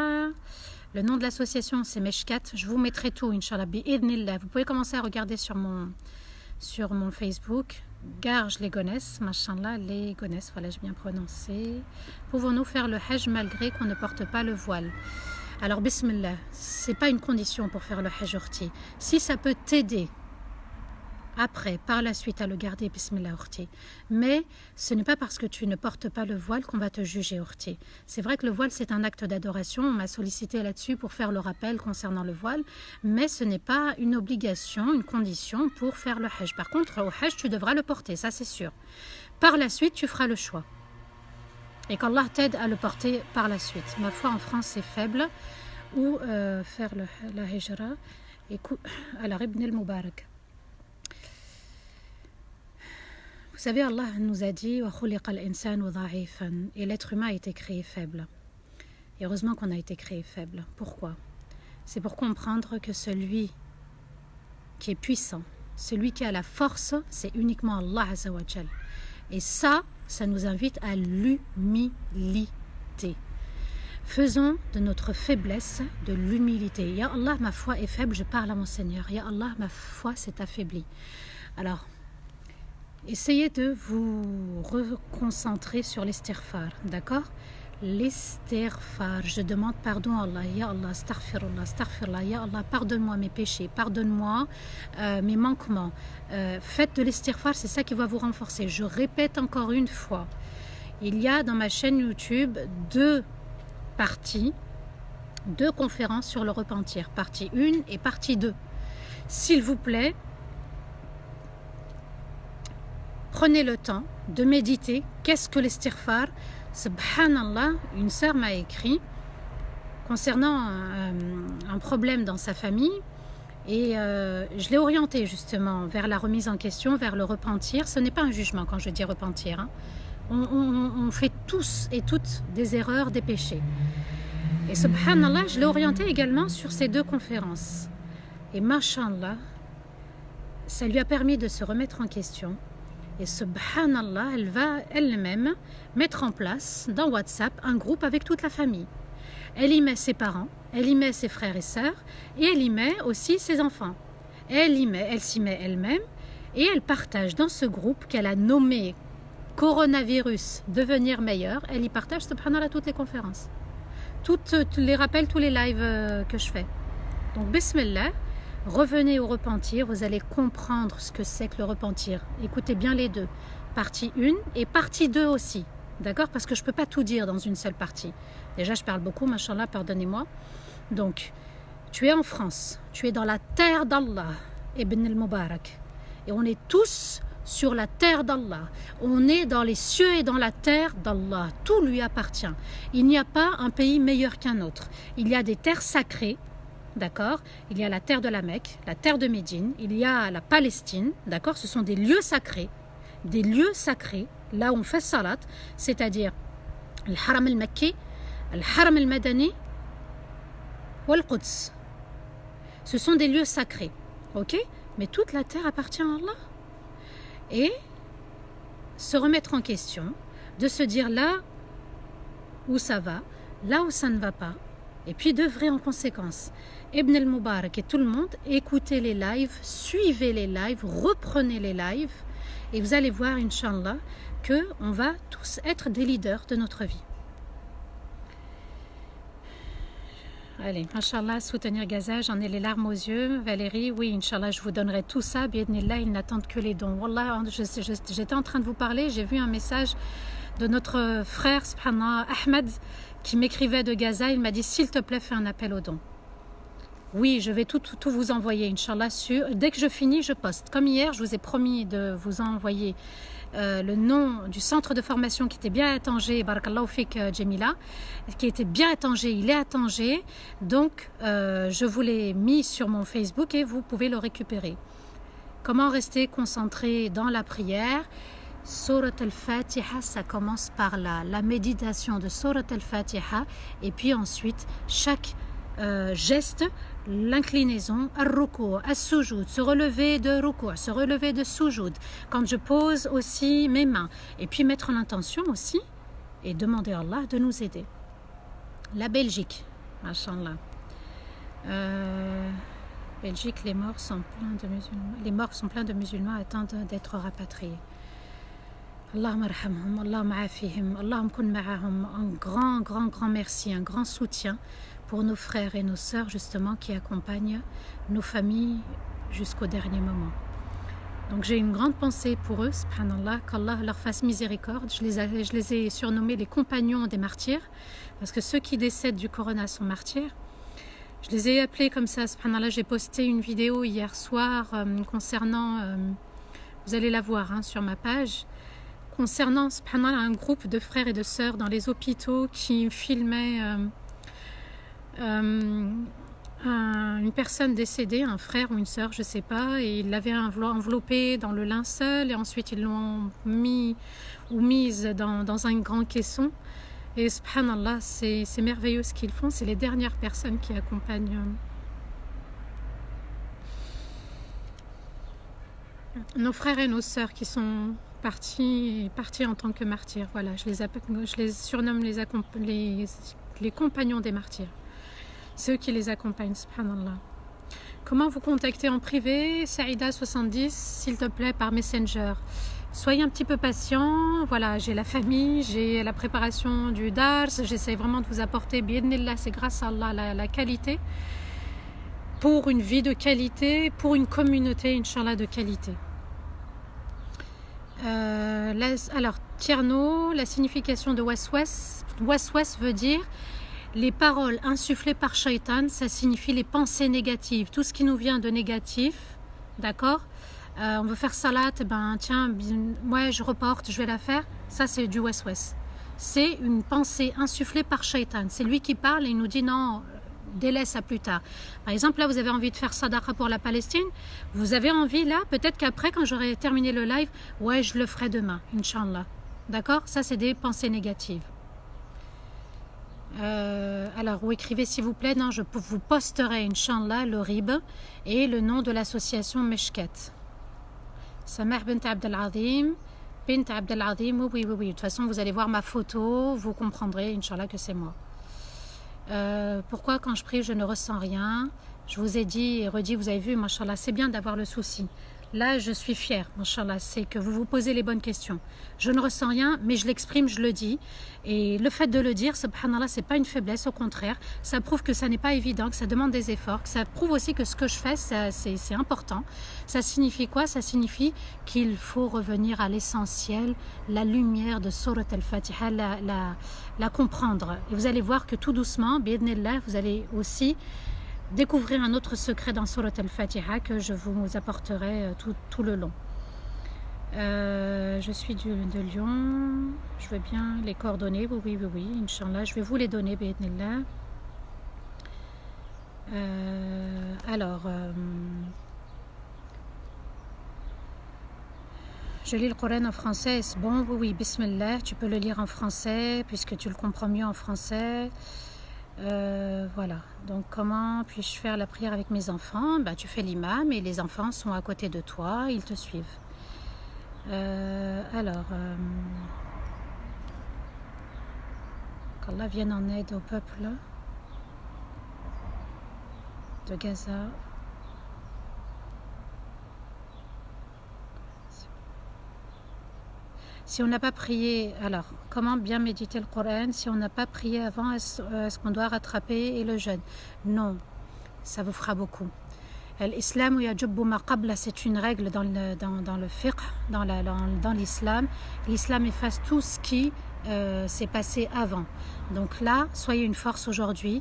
Le nom de l'association, c'est Meshkat. Je vous mettrai tout, Inch'Allah. Bi'idnillah. Vous pouvez commencer à regarder sur mon Facebook. Garge les Gonesse, machallah, les Gonesse, voilà, j'ai bien prononcé. Pouvons-nous faire le Hajj malgré qu'on ne porte pas le voile? Alors, bismillah, c'est pas une condition pour faire le Hajj Urti. Si ça peut t'aider après, par la suite, à le garder, bismillah Urti. Mais ce n'est pas parce que tu ne portes pas le voile qu'on va te juger Urti. C'est vrai que le voile, c'est un acte d'adoration. On m'a sollicité là-dessus pour faire le rappel concernant le voile. Mais ce n'est pas une obligation, une condition pour faire le Hajj. Par contre, au Hajj, tu devras le porter, ça c'est sûr. Par la suite, tu feras le choix. Et qu'Allah t'aide à le porter par la suite. Ma foi, en France, c'est faible. Ou faire la Hijra. Alors, Ibn al-Mubarak. Vous savez, Allah nous a dit et l'être humain a été créé faible. Et heureusement qu'on a été créé faible. Pourquoi? C'est pour comprendre que celui qui est puissant, celui qui a la force, c'est uniquement Allah Azza wa Jal. Et ça nous invite à l'humilité. Faisons de notre faiblesse de l'humilité. Ya Allah, ma foi est faible, je parle à mon Seigneur. Ya Allah, ma foi s'est affaiblie. Alors, essayez de vous reconcentrer sur l'istighfar, d'accord? L'istighfar, je demande pardon à Allah, ya Allah, astaghfirullah, astaghfirullah, ya Allah, pardonne-moi mes péchés, pardonne-moi mes manquements. Faites de l'istighfar, c'est ça qui va vous renforcer. Je répète encore une fois, il y a dans ma chaîne YouTube 2 parties, 2 conférences sur le repentir, partie 1 et partie 2. S'il vous plaît, prenez le temps de méditer. Qu'est-ce que l'istighfar? Subhanallah, une sœur m'a écrit concernant un problème dans sa famille et je l'ai orientée justement vers la remise en question, vers le repentir. Ce n'est pas un jugement quand je dis repentir. Hein. On fait tous et toutes des erreurs, des péchés. Et subhanallah, je l'ai orientée également sur ces 2 conférences. Et mashallah, ça lui a permis de se remettre en question. Et subhanallah, elle va elle-même mettre en place dans WhatsApp un groupe avec toute la famille. Elle y met ses parents, elle y met ses frères et sœurs, et elle y met aussi ses enfants. Elle s'y met elle-même, et elle partage dans ce groupe qu'elle a nommé Coronavirus devenir meilleur. Elle y partage subhanallah toutes les conférences, tous les rappels, tous les lives que je fais. Donc bismillah. Revenez au repentir, vous allez comprendre ce que c'est que le repentir. Écoutez bien les 2, partie 1 et partie 2 aussi, d'accord? Parce que je ne peux pas tout dire dans une seule partie. Déjà, je parle beaucoup, machallah, pardonnez-moi. Donc, tu es en France, tu es dans la terre d'Allah, Ibn al-Mubarak. Et on est tous sur la terre d'Allah. On est dans les cieux et dans la terre d'Allah. Tout lui appartient. Il n'y a pas un pays meilleur qu'un autre. Il y a des terres sacrées. D'accord? Il y a la terre de la Mecque, la terre de Médine, il y a la Palestine, d'accord? Ce sont des lieux sacrés, là où on fait salat, c'est-à-dire le Haram al-Makki, le Haram al-Madani ou le Quds. Ce sont des lieux sacrés, ok? Mais toute la terre appartient à Allah. Et se remettre en question, de se dire là où ça va, là où ça ne va pas, et puis d'œuvrer en conséquence. Ibn al-Mubarak et tout le monde, écoutez les lives, suivez les lives, reprenez les lives et vous allez voir, Inch'Allah, qu'on va tous être des leaders de notre vie. Allez, Inch'Allah, soutenir Gaza, j'en ai les larmes aux yeux. Valérie, oui, Inch'Allah, je vous donnerai tout ça. Bi'idnillah, ils n'attendent que les dons. Wallah, j'étais en train de vous parler, j'ai vu un message de notre frère, subhanallah, Ahmed, qui m'écrivait de Gaza. Il m'a dit, s'il te plaît, fais un appel aux dons. Oui, je vais tout vous envoyer, Inch'Allah. Dès que je finis, je poste. Comme hier, je vous ai promis de vous envoyer le nom du centre de formation qui était bien à Tanger, Barakallahu Fik Jemila, qui était bien à Tanger, il est à Tanger. Donc, je vous l'ai mis sur mon Facebook et vous pouvez le récupérer. Comment rester concentré dans la prière? Surat al-Fatiha, ça commence par là. La méditation de Surat al-Fatiha. Et puis ensuite, chaque geste, l'inclinaison, al-ruku', al-sujoud, se relever de ruku', se relever de sujoud, quand je pose aussi mes mains, et puis mettre l'intention aussi, et demander à Allah de nous aider. La Belgique, machallah. Belgique, les morts sont pleins de musulmans attendent d'être rapatriés. Allahumma arhamhum, Allahumma afihim, Allahumma kun ma'ahum. Un grand merci, un grand soutien pour nos frères et nos sœurs justement qui accompagnent nos familles jusqu'au dernier moment. Donc j'ai une grande pensée pour eux, subhanallah, qu'Allah leur fasse miséricorde. Je les ai surnommés les compagnons des martyrs, parce que ceux qui décèdent du corona sont martyrs. Je les ai appelés comme ça, subhanallah. J'ai posté une vidéo hier soir concernant, vous allez la voir sur ma page, concernant, subhanallah, un groupe de frères et de sœurs dans les hôpitaux qui filmaient une personne décédée, un frère ou une sœur, je ne sais pas, et ils l'avaient enveloppé dans le linceul et ensuite ils l'ont mis ou mise dans un grand caisson. Et subhanallah, c'est merveilleux ce qu'ils font, c'est les dernières personnes qui accompagnent nos frères et nos sœurs qui sont partis en tant que martyrs. Voilà, je les surnomme les compagnons des martyrs. Ceux qui les accompagnent, subhanallah. Comment vous contacter en privé? Saïda70, s'il te plaît, par Messenger. Soyez un petit peu patient. Voilà, j'ai la famille, j'ai la préparation du Dars. J'essaie vraiment de vous apporter, bi'idhnillah, c'est grâce à Allah, la qualité. Pour une vie de qualité, pour une communauté, Inch'Allah, de qualité. Alors, Tierno, la signification de waswas. Waswas veut dire les paroles insufflées par Shaitan, ça signifie les pensées négatives. Tout ce qui nous vient de négatif, d'accord, on veut faire salat, tiens, ouais, je reporte, je vais la faire. Ça, c'est du waswas. C'est une pensée insufflée par Shaitan. C'est lui qui parle et il nous dit non, délaisse à plus tard. Par exemple, là, vous avez envie de faire sadaqa pour la Palestine. Vous avez envie, là, peut-être qu'après, quand j'aurai terminé le live, ouais, je le ferai demain, Inch'Allah. D'accord? Ça, c'est des pensées négatives. Alors, vous écrivez s'il vous plaît, non, je vous posterai, Inch'Allah, le RIB et le nom de l'association Meshket. Samah bint Abdel-Azim, oui. De toute façon, vous allez voir ma photo, vous comprendrez, Inch'Allah, que c'est moi. Pourquoi quand je prie, je ne ressens rien? Je vous ai dit et redit, vous avez vu, Mashallah, c'est bien d'avoir le souci. Là, je suis fière, Mashallah, c'est que vous vous posez les bonnes questions. Je ne ressens rien, mais je l'exprime, je le dis. Et le fait de le dire, subhanallah, c'est pas une faiblesse, au contraire. Ça prouve que ça n'est pas évident, que ça demande des efforts, que ça prouve aussi que ce que je fais, c'est important. Ça signifie quoi? Ça signifie qu'il faut revenir à l'essentiel, la lumière de Surat al-Fatiha, la comprendre. Et vous allez voir que tout doucement, bi'idhnillah, vous allez aussi découvrir un autre secret dans Surat al-Fatiha que je vous apporterai tout le long. Je suis de Lyon, je veux bien les coordonnées, oui, Inch'Allah, je vais vous les donner, bi'idhnillah. Je lis le Coran en français, c'est bon? Oui, bismillah, tu peux le lire en français puisque tu le comprends mieux en français. Voilà, donc comment puis-je faire la prière avec mes enfants? Tu fais l'imam et les enfants sont à côté de toi, ils te suivent. Qu'Allah vienne en aide au peuple de Gaza. Si on n'a pas prié, alors comment bien méditer le Coran? Si on n'a pas prié avant, est-ce qu'on doit rattraper et le jeûne? Non, ça vous fera beaucoup. L'islam yajubbu ma qabla, c'est une règle dans le fiqh, dans l'islam. L'islam efface tout ce qui s'est passé avant. Donc là, soyez une force aujourd'hui.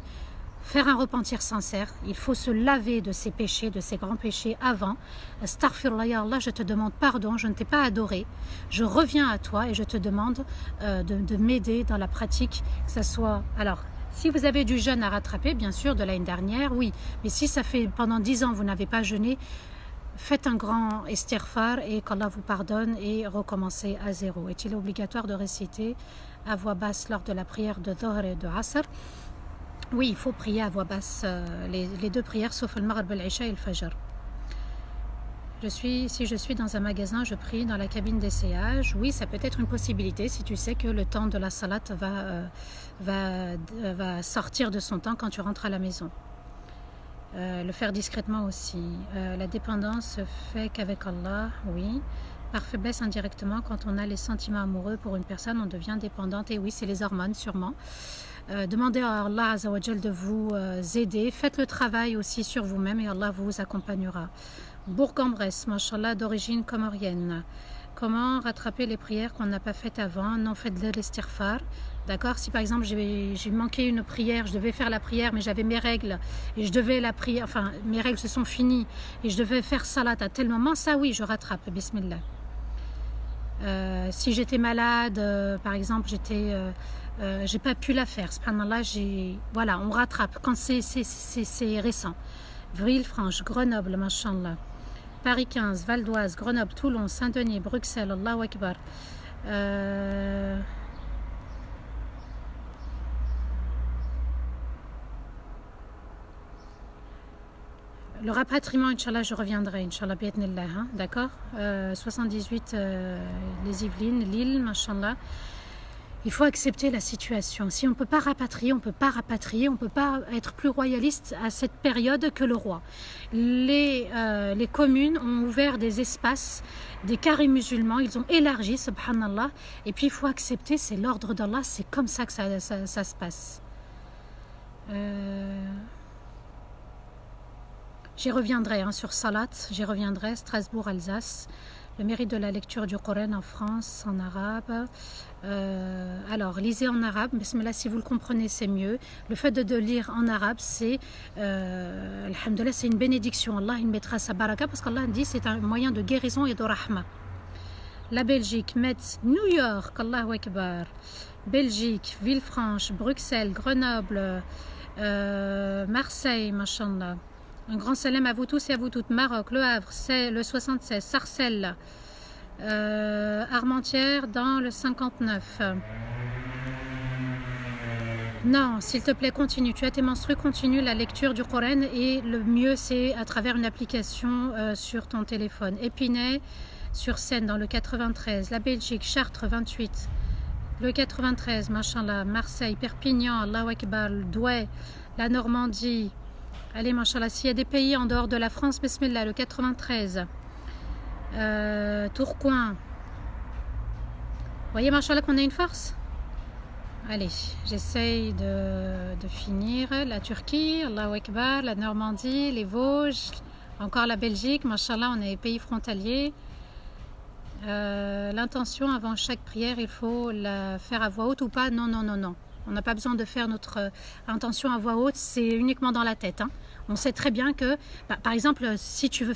Faire un repentir sincère, il faut se laver de ses péchés, de ses grands péchés avant. Astaghfirullah, ya Allah, je te demande pardon, je ne t'ai pas adoré. Je reviens à toi et je te demande de m'aider dans la pratique, que ça soit... Alors, si vous avez du jeûne à rattraper, bien sûr, de l'année dernière, oui. Mais si ça fait pendant 10 ans, vous n'avez pas jeûné, faites un grand istighfar et qu'Allah vous pardonne et recommencez à zéro. Est-il obligatoire de réciter à voix basse lors de la prière de Dhuhr et de Asr? Oui, il faut prier à voix basse les deux prières, sauf le Maghrib, l'Isha et le Fajr. Si je suis dans un magasin, je prie dans la cabine d'essayage. Oui, ça peut être une possibilité si tu sais que le temps de la salat va sortir de son temps quand tu rentres à la maison. Le faire discrètement aussi. La dépendance se fait qu'avec Allah, oui. Par faiblesse indirectement, quand on a les sentiments amoureux pour une personne, on devient dépendante. Et oui, c'est les hormones sûrement. Demandez à Allah Azzawajal de vous aider. Faites le travail aussi sur vous-même et Allah vous accompagnera. Bourg-en-Bresse, mashallah, d'origine comorienne. Comment rattraper les prières qu'on n'a pas faites avant? Non, faites de l'istighfar. D'accord? Si par exemple j'ai manqué une prière, je devais faire la prière, mais j'avais mes règles et je devais la prière, enfin mes règles se sont finies et je devais faire salat à tel moment, ça oui, je rattrape, bismillah. Si j'étais malade, par exemple, j'ai pas pu la faire. Subhanallah, voilà, on rattrape quand c'est récent. Villefranche, Grenoble, mashallah. Paris 15, Val d'Oise, Grenoble, Toulon, Saint-Denis, Bruxelles, Allahu Akbar. Le rapatriement, Inch'Allah, je reviendrai, Inch'Allah, bi'idhnillah, hein, d'accord 78, les Yvelines, Lille, Mashallah. Il faut accepter la situation. Si on ne peut pas rapatrier, on ne peut pas rapatrier, on ne peut pas être plus royaliste à cette période que le roi. Les communes ont ouvert des espaces, des carrés musulmans, ils ont élargi, subhanallah, et puis il faut accepter, c'est l'ordre d'Allah, c'est comme ça que ça se passe. J'y reviendrai sur Salat, j'y reviendrai, Strasbourg, Alsace, le mérite de la lecture du Coran en France, en arabe. Alors, lisez en arabe, bismillah, si vous le comprenez, c'est mieux. Le fait de lire en arabe, c'est, alhamdoulilah, c'est une bénédiction. Allah, il mettra sa baraka, parce qu'Allah dit c'est un moyen de guérison et de rahma. La Belgique, Metz, New York, Allahu Akbar, Belgique, Villefranche, Bruxelles, Grenoble, Marseille, mashallah. Un grand salam à vous tous et à vous toutes. Maroc, Le Havre, le 76, Sarcelles, Armentières dans le 59. Non, s'il te plaît, continue. Tu as tes menstrues, continue la lecture du Coran et le mieux c'est à travers une application sur ton téléphone. Épinay sur Seine dans le 93, la Belgique, Chartres 28, le 93, machallah, Marseille, Perpignan, Allahu Akbar, Douai, la Normandie. Allez, machallah, s'il y a des pays en dehors de la France, bismillah, le 93, Tourcoing. Vous voyez, machallah, qu'on a une force. Allez, j'essaye de finir. La Turquie, Allahu Akbar, la Normandie, les Vosges, encore la Belgique, machallah, on est pays frontaliers. L'intention avant chaque prière, il faut la faire à voix haute ou pas? Non, non, non, non. On n'a pas besoin de faire notre intention à voix haute, c'est uniquement dans la tête. Hein. On sait très bien que, par exemple, si tu veux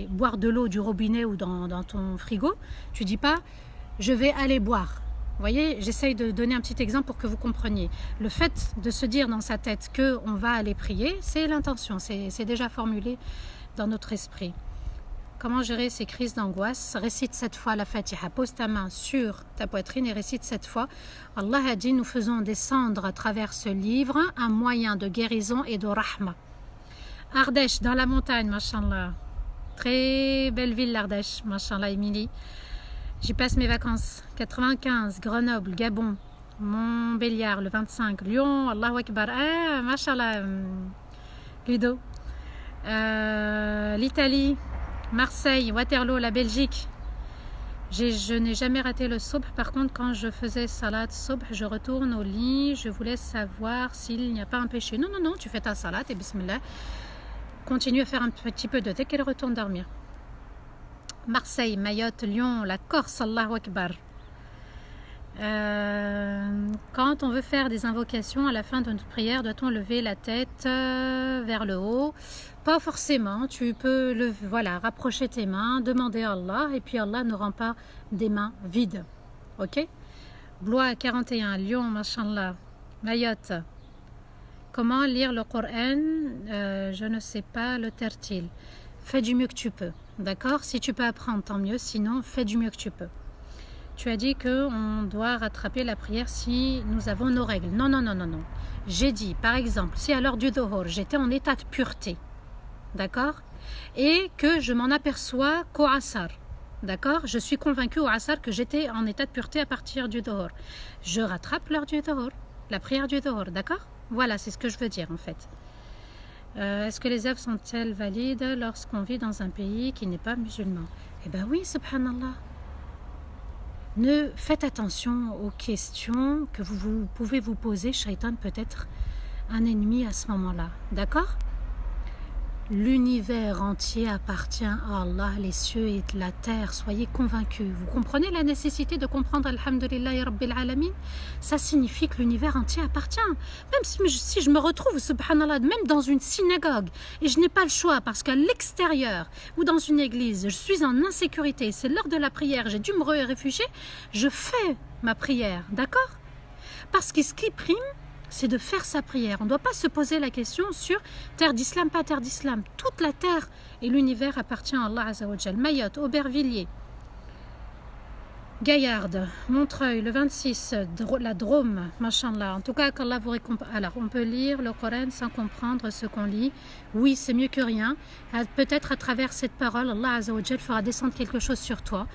boire de l'eau du robinet ou dans ton frigo, tu dis pas « je vais aller boire ». Vous voyez, j'essaye de donner un petit exemple pour que vous compreniez. Le fait de se dire dans sa tête qu'on va aller prier, c'est l'intention, c'est déjà formulé dans notre esprit. Comment gérer ces crises d'angoisse? Récite 7 fois la Fatiha, pose ta main sur ta poitrine et récite 7 fois. Allah a dit, nous faisons descendre à travers ce livre un moyen de guérison et de rahma. Ardèche, dans la montagne, mashallah. Très belle ville l'Ardèche, mashallah, Émilie. J'y passe mes vacances. 95, Grenoble, Gabon, Montbéliard, le 25, Lyon, Allahu Akbar. Ah, mashallah, Ludo. L'Italie, Marseille, Waterloo, la Belgique. Je n'ai jamais raté le soubh. Par contre, quand je faisais salat soubh, je retourne au lit. Je voulais savoir s'il n'y a pas un péché. Non, non, non, tu fais ta salat et bismillah. Continue à faire un petit peu de dhikr et retourne dormir. Marseille, Mayotte, Lyon, la Corse, Allahu Akbar. Quand on veut faire des invocations à la fin de notre prière, doit-on lever la tête vers le haut? Pas forcément, tu peux rapprocher tes mains, demander à Allah et puis Allah ne rend pas des mains vides. Ok? Blois 41, Lyon, mashallah, Mayotte. Comment lire le Coran? Je ne sais pas le tertil. Fais du mieux que tu peux, d'accord? Si tu peux apprendre, tant mieux, sinon fais du mieux que tu peux. Tu as dit qu'on doit rattraper la prière si nous avons nos règles. Non, non, non, non, non. J'ai dit, par exemple, si à l'heure du Dhuhr, j'étais en état de pureté, d'accord, et que je m'en aperçois qu'au Asar, d'accord, je suis convaincue au Asar que j'étais en état de pureté à partir du Dhuhr. Je rattrape l'heure du Dhuhr, la prière du Dhuhr, d'accord? Voilà, c'est ce que je veux dire en fait. Est-ce que les œuvres sont-elles valides lorsqu'on vit dans un pays qui n'est pas musulman? Eh bien oui, subhanallah. Ne faites attention aux questions que vous pouvez vous poser. Shaitan peut être un ennemi à ce moment-là. D'accord? L'univers entier appartient à Allah, les cieux et la terre. Soyez convaincus. Vous comprenez la nécessité de comprendre Alhamdulillahi Rabbil Alamin? Ça signifie que l'univers entier appartient. Même si je me retrouve, subhanallah, même dans une synagogue, et je n'ai pas le choix parce qu'à l'extérieur ou dans une église, je suis en insécurité, c'est l'heure de la prière, j'ai dû me réfugier, je fais ma prière, d'accord? Parce que ce qui prime, c'est de faire sa prière. On ne doit pas se poser la question sur terre d'islam, pas terre d'islam. Toute la terre et l'univers appartient à Allah Azza wa Jal. Mayotte, Aubervilliers, Gaillarde, Montreuil, le 26, la Drôme, machallah. En tout cas, qu'Allah vous récompense. Alors, on peut lire le Coran sans comprendre ce qu'on lit. Oui, c'est mieux que rien. Peut-être à travers cette parole, Allah Azza wa Jal fera descendre quelque chose sur toi.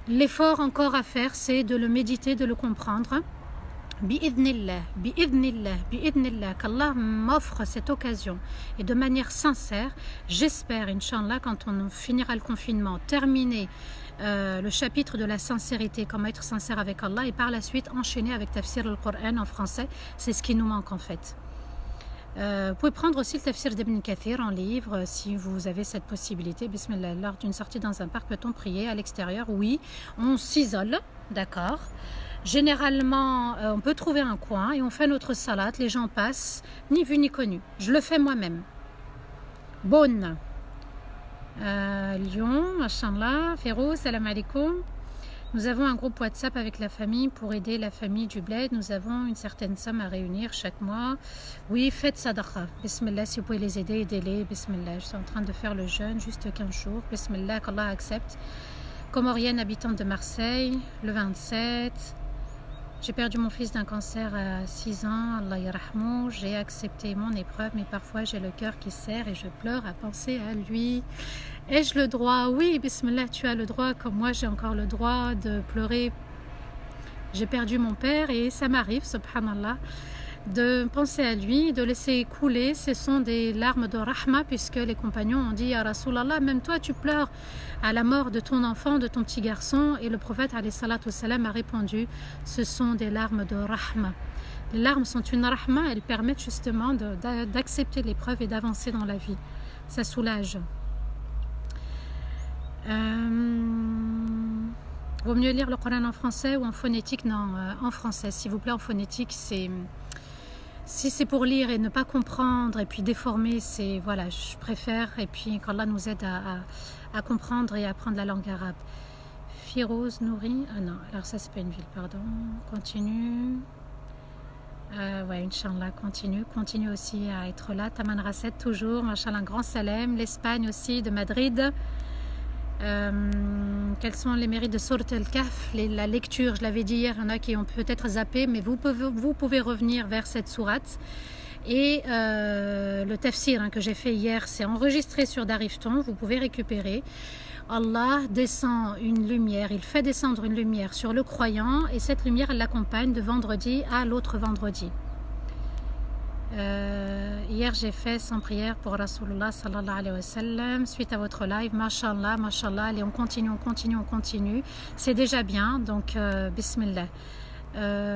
L'effort encore à faire, c'est de le méditer, de le comprendre. Bi'idnillah, bi'idnillah, bi'idnillah, qu'Allah m'offre cette occasion. Et de manière sincère, j'espère, Inch'Allah, quand on finira le confinement, terminer le chapitre de la sincérité, comment être sincère avec Allah, et par la suite enchaîner avec Tafsir al-Qur'an en français. C'est ce qui nous manque en fait. Vous pouvez prendre aussi le Tafsir d'Ibn Kathir en livre si vous avez cette possibilité. Bismillah, lors d'une sortie dans un parc, peut-on prier à l'extérieur? Oui, on s'isole, d'accord. Généralement, on peut trouver un coin et on fait notre salade, les gens passent, ni vu ni connu. Je le fais moi-même. Bonne. Lyon, machallah, Férouz, salam alaikum. Nous avons un groupe WhatsApp avec la famille pour aider la famille du bled. Nous avons une certaine somme à réunir chaque mois. Oui, faites sadaqa. Bismillah, si vous pouvez les aider, aidez-les. Bismillah, je suis en train de faire le jeûne, juste 15 jours. Bismillah, qu'Allah accepte. Comorienne, habitante de Marseille, le 27. J'ai perdu mon fils d'un cancer à 6 ans, Allah yarahmou. J'ai accepté mon épreuve, mais parfois j'ai le cœur qui serre et je pleure à penser à lui. Ai-je le droit? Oui, bismillah, tu as le droit, comme moi j'ai encore le droit de pleurer. J'ai perdu mon père et ça m'arrive, subhanallah, de penser à lui, de laisser couler. Ce sont des larmes de rahma, puisque les compagnons ont dit à Rasulallah, même toi tu pleures à la mort de ton enfant, de ton petit garçon. Et le prophète alayhi salatu wassalam a répondu, ce sont des larmes de rahma. Les larmes sont une rahma, elles permettent justement d'accepter l'épreuve et d'avancer dans la vie. Ça soulage. Vaut mieux lire le Coran en français ou en phonétique? Non, en français, s'il vous plaît. En phonétique, c'est... Si c'est pour lire et ne pas comprendre et puis déformer, c'est... Voilà, je préfère. Et puis qu'Allah nous aide à comprendre et à apprendre la langue arabe. Firouz Nouri... Ah non, alors ça, c'est pas une ville, pardon. Continue. Ouais, Inch'Allah, continue aussi à être là. Taman Rasset, toujours, Inch'Allah, un grand salem. L'Espagne aussi, de Madrid. Quels sont les mérites de Surat al-Kahf? La lecture, je l'avais dit hier, il y en a qui ont peut-être zappé, mais vous pouvez revenir vers cette sourate. Et le tafsir que j'ai fait hier, c'est enregistré sur Darifton, vous pouvez récupérer. Allah descend une lumière, il fait descendre une lumière sur le croyant, et cette lumière, elle l'accompagne de vendredi à l'autre vendredi. Hier j'ai fait 100 prières pour Rasulullah sallallahu alayhi wa sallam suite à votre live, mashallah, mashallah. Allez, on continue, c'est déjà bien, donc bismillah.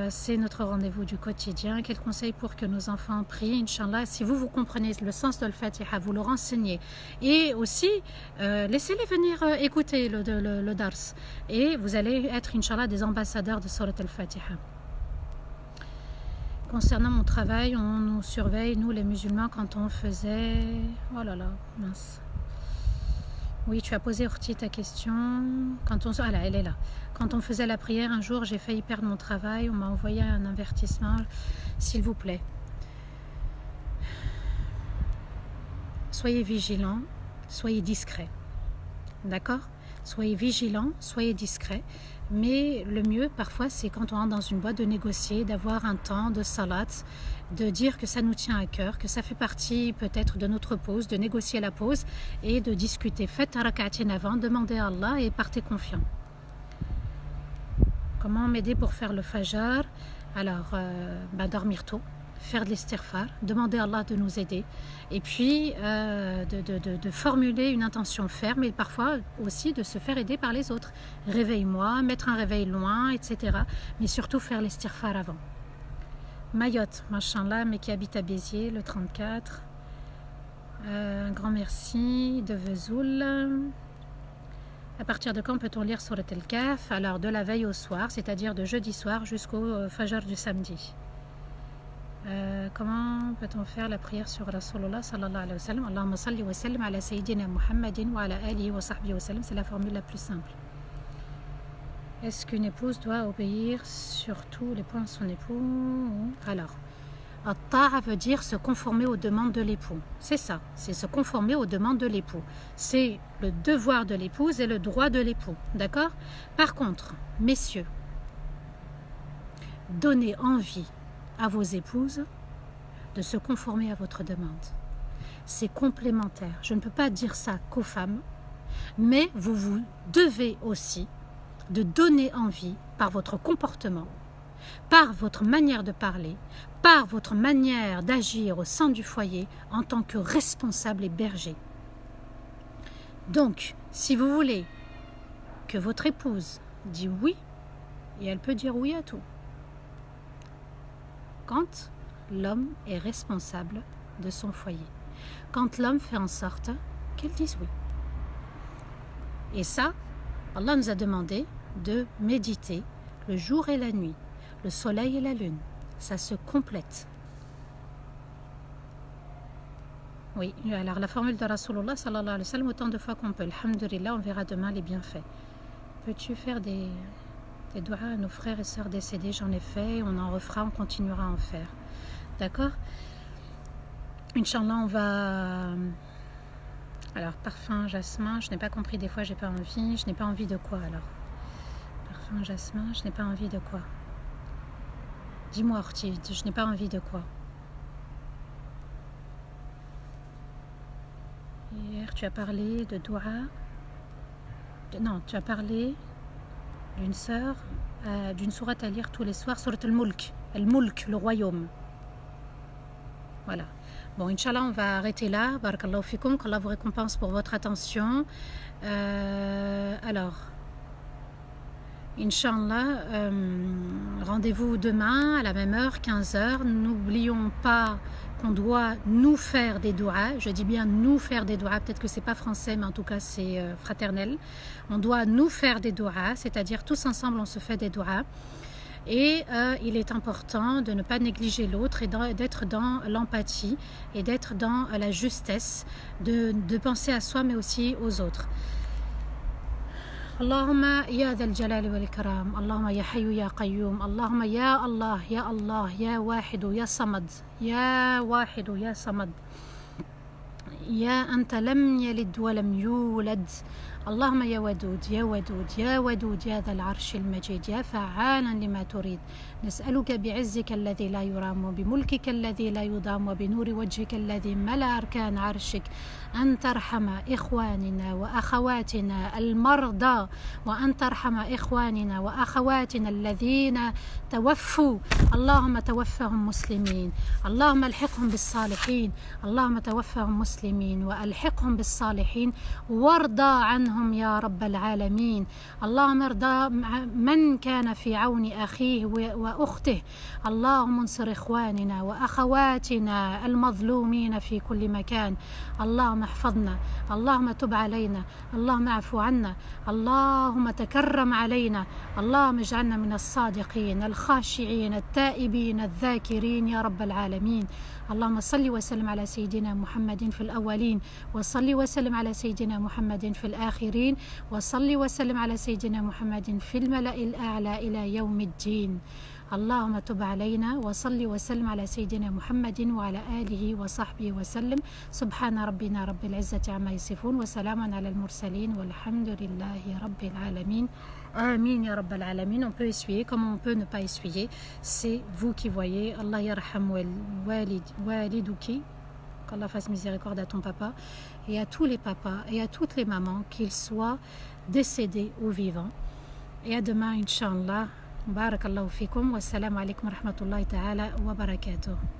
C'est notre rendez-vous du quotidien. Quel conseil pour que nos enfants prient, Inch'Allah? Si vous comprenez le sens de l'Fatiha, vous le renseignez, et aussi laissez-les venir écouter le dars, et vous allez être, Inch'Allah, des ambassadeurs de Surat al-Fatiha. Concernant mon travail, on nous surveille, nous les musulmans, quand on faisait... Oh là là, mince. Oui, tu as posé, Orti, ta question. Ah là, elle est là. Quand on faisait la prière, un jour, j'ai failli perdre mon travail. On m'a envoyé un avertissement. S'il vous plaît, soyez vigilants, soyez discrets. D'accord? Soyez vigilants, soyez discrets. Mais le mieux, parfois, c'est quand on rentre dans une boîte de négocier, d'avoir un temps de salat, de dire que ça nous tient à cœur, que ça fait partie peut-être de notre pause, de négocier la pause et de discuter. Faites rak'atin avant, demandez à Allah et partez confiant. Comment m'aider pour faire le fajr? Alors, dormir tôt, faire de l'istighfar, demander à Allah de nous aider et puis de formuler une intention ferme et parfois aussi de se faire aider par les autres. Réveille-moi, mettre un réveil loin, etc. Mais surtout faire l'istighfar avant. Mayotte, machallah, mais qui habite à Béziers, le 34. Un grand merci de Vesoul. À partir de quand peut-on lire Surat al-Kahf? Alors de la veille au soir, c'est-à-dire de jeudi soir jusqu'au Fajr du samedi. Comment peut-on faire la prière sur Rasulullah sallallahu alayhi wa sallam? Allahumma salli wa sallim ala sayyidina Muhammadin wa ala alihi wa sahbihi wa sallam. C'est la formule la plus simple. Est-ce qu'une épouse doit obéir sur tous les points à son époux? Alors, at-ta'a veut dire se conformer aux demandes de l'époux. C'est ça, c'est se conformer aux demandes de l'époux. C'est le devoir de l'épouse et le droit de l'époux. D'accord? Par contre, messieurs, donnez envie à vos épouses de se conformer à votre demande. C'est complémentaire. Je ne peux pas dire ça qu'aux femmes, mais vous devez aussi de donner envie par votre comportement, par votre manière de parler, par votre manière d'agir au sein du foyer en tant que responsable et berger. Donc, si vous voulez que votre épouse dise oui, et elle peut dire oui à tout, quand l'homme est responsable de son foyer, quand l'homme fait en sorte qu'elle dise oui. Et ça, Allah nous a demandé de méditer le jour et la nuit, le soleil et la lune. Ça se complète. Oui, alors la formule de Rasulullah sallallahu alayhi wa sallam, autant de fois qu'on peut. Alhamdulillah, on verra demain les bienfaits. Peux-tu faire des doigts à nos frères et sœurs décédés? J'en ai fait, on en refera, on continuera à en faire. D'accord? Inch'Allah, on va... Alors, parfum, jasmin, je n'ai pas compris, des fois j'ai pas envie. Je n'ai pas envie de quoi alors? Parfum, jasmin, je n'ai pas envie de quoi? Dis-moi, Orti, je n'ai pas envie de quoi? Hier, tu as parlé de doua. Non, tu as parlé d'une sœur, d'une sourate à lire tous les soirs, sourate al-Mulk, le royaume. Voilà. Bon, Inch'Allah, on va arrêter là. Barakallahu fikum, qu'Allah vous récompense pour votre attention. Alors, Inch'Allah, rendez-vous demain à la même heure, 15h. N'oublions pas qu'on doit nous faire des doigts. Je dis bien nous faire des doigts. Peut-être que c'est pas français, mais en tout cas c'est fraternel. On doit nous faire des doigts, c'est-à-dire tous ensemble on se fait des doigts. Et il est important de ne pas négliger l'autre et d'être dans l'empathie et d'être dans la justesse, de penser à soi mais aussi aux autres. Allahumma ya dhal jalali wal ikram, Allahumma ya hayyu ya qayyum, Allahumma ya Allah, ya wahidu, ya samad, ya wahidu, ya samad, ya anta lam yalid wa lam yulad. اللهم يا ودود يا ودود يا ودود يا ذا العرش المجيد يا فعالا لما تريد نسألك بعزك الذي لا يرام وبملكك الذي لا يضام وبنور وجهك الذي ملأ أركان عرشك أن ترحم إخواننا وأخواتنا المرضى وأن ترحم إخواننا وأخواتنا الذين توفوا اللهم توفهم مسلمين اللهم الحقهم بالصالحين اللهم توفهم مسلمين وألحقهم بالصالحين وارضى عنهم يا رب العالمين اللهم ارضى من كان في عون أخيه وأخته اللهم انصر إخواننا وأخواتنا المظلومين في كل مكان اللهم احفظنا اللهم تب علينا اللهم اعفو عنا اللهم تكرم علينا اللهم اجعلنا من الصادقين الخاشعين التائبين الذاكرين يا رب العالمين اللهم صل وسلم على سيدنا محمد في الأولين وصل وسلم على سيدنا محمد في الآخرين وصل وسلم على سيدنا محمد في الملأ الأعلى إلى يوم الدين اللهم تب علينا وصل وسلم على سيدنا محمد وعلى آله وصحبه وسلم سبحان ربنا رب العزة عما يصفون وسلام على المرسلين والحمد لله رب العالمين Amin ya Rabbal Alamin. On peut essuyer comme on peut ne pas essuyer. C'est vous qui voyez. Allah yarham waliduki. Qu'Allah fasse miséricorde à ton papa et à tous les papas et à toutes les mamans, qu'ils soient décédés ou vivants. Et à demain, Inch'Allah. Barakallahu fikum. Wassalamu alaikum wa rahmatullahi ta'ala wa barakatuh.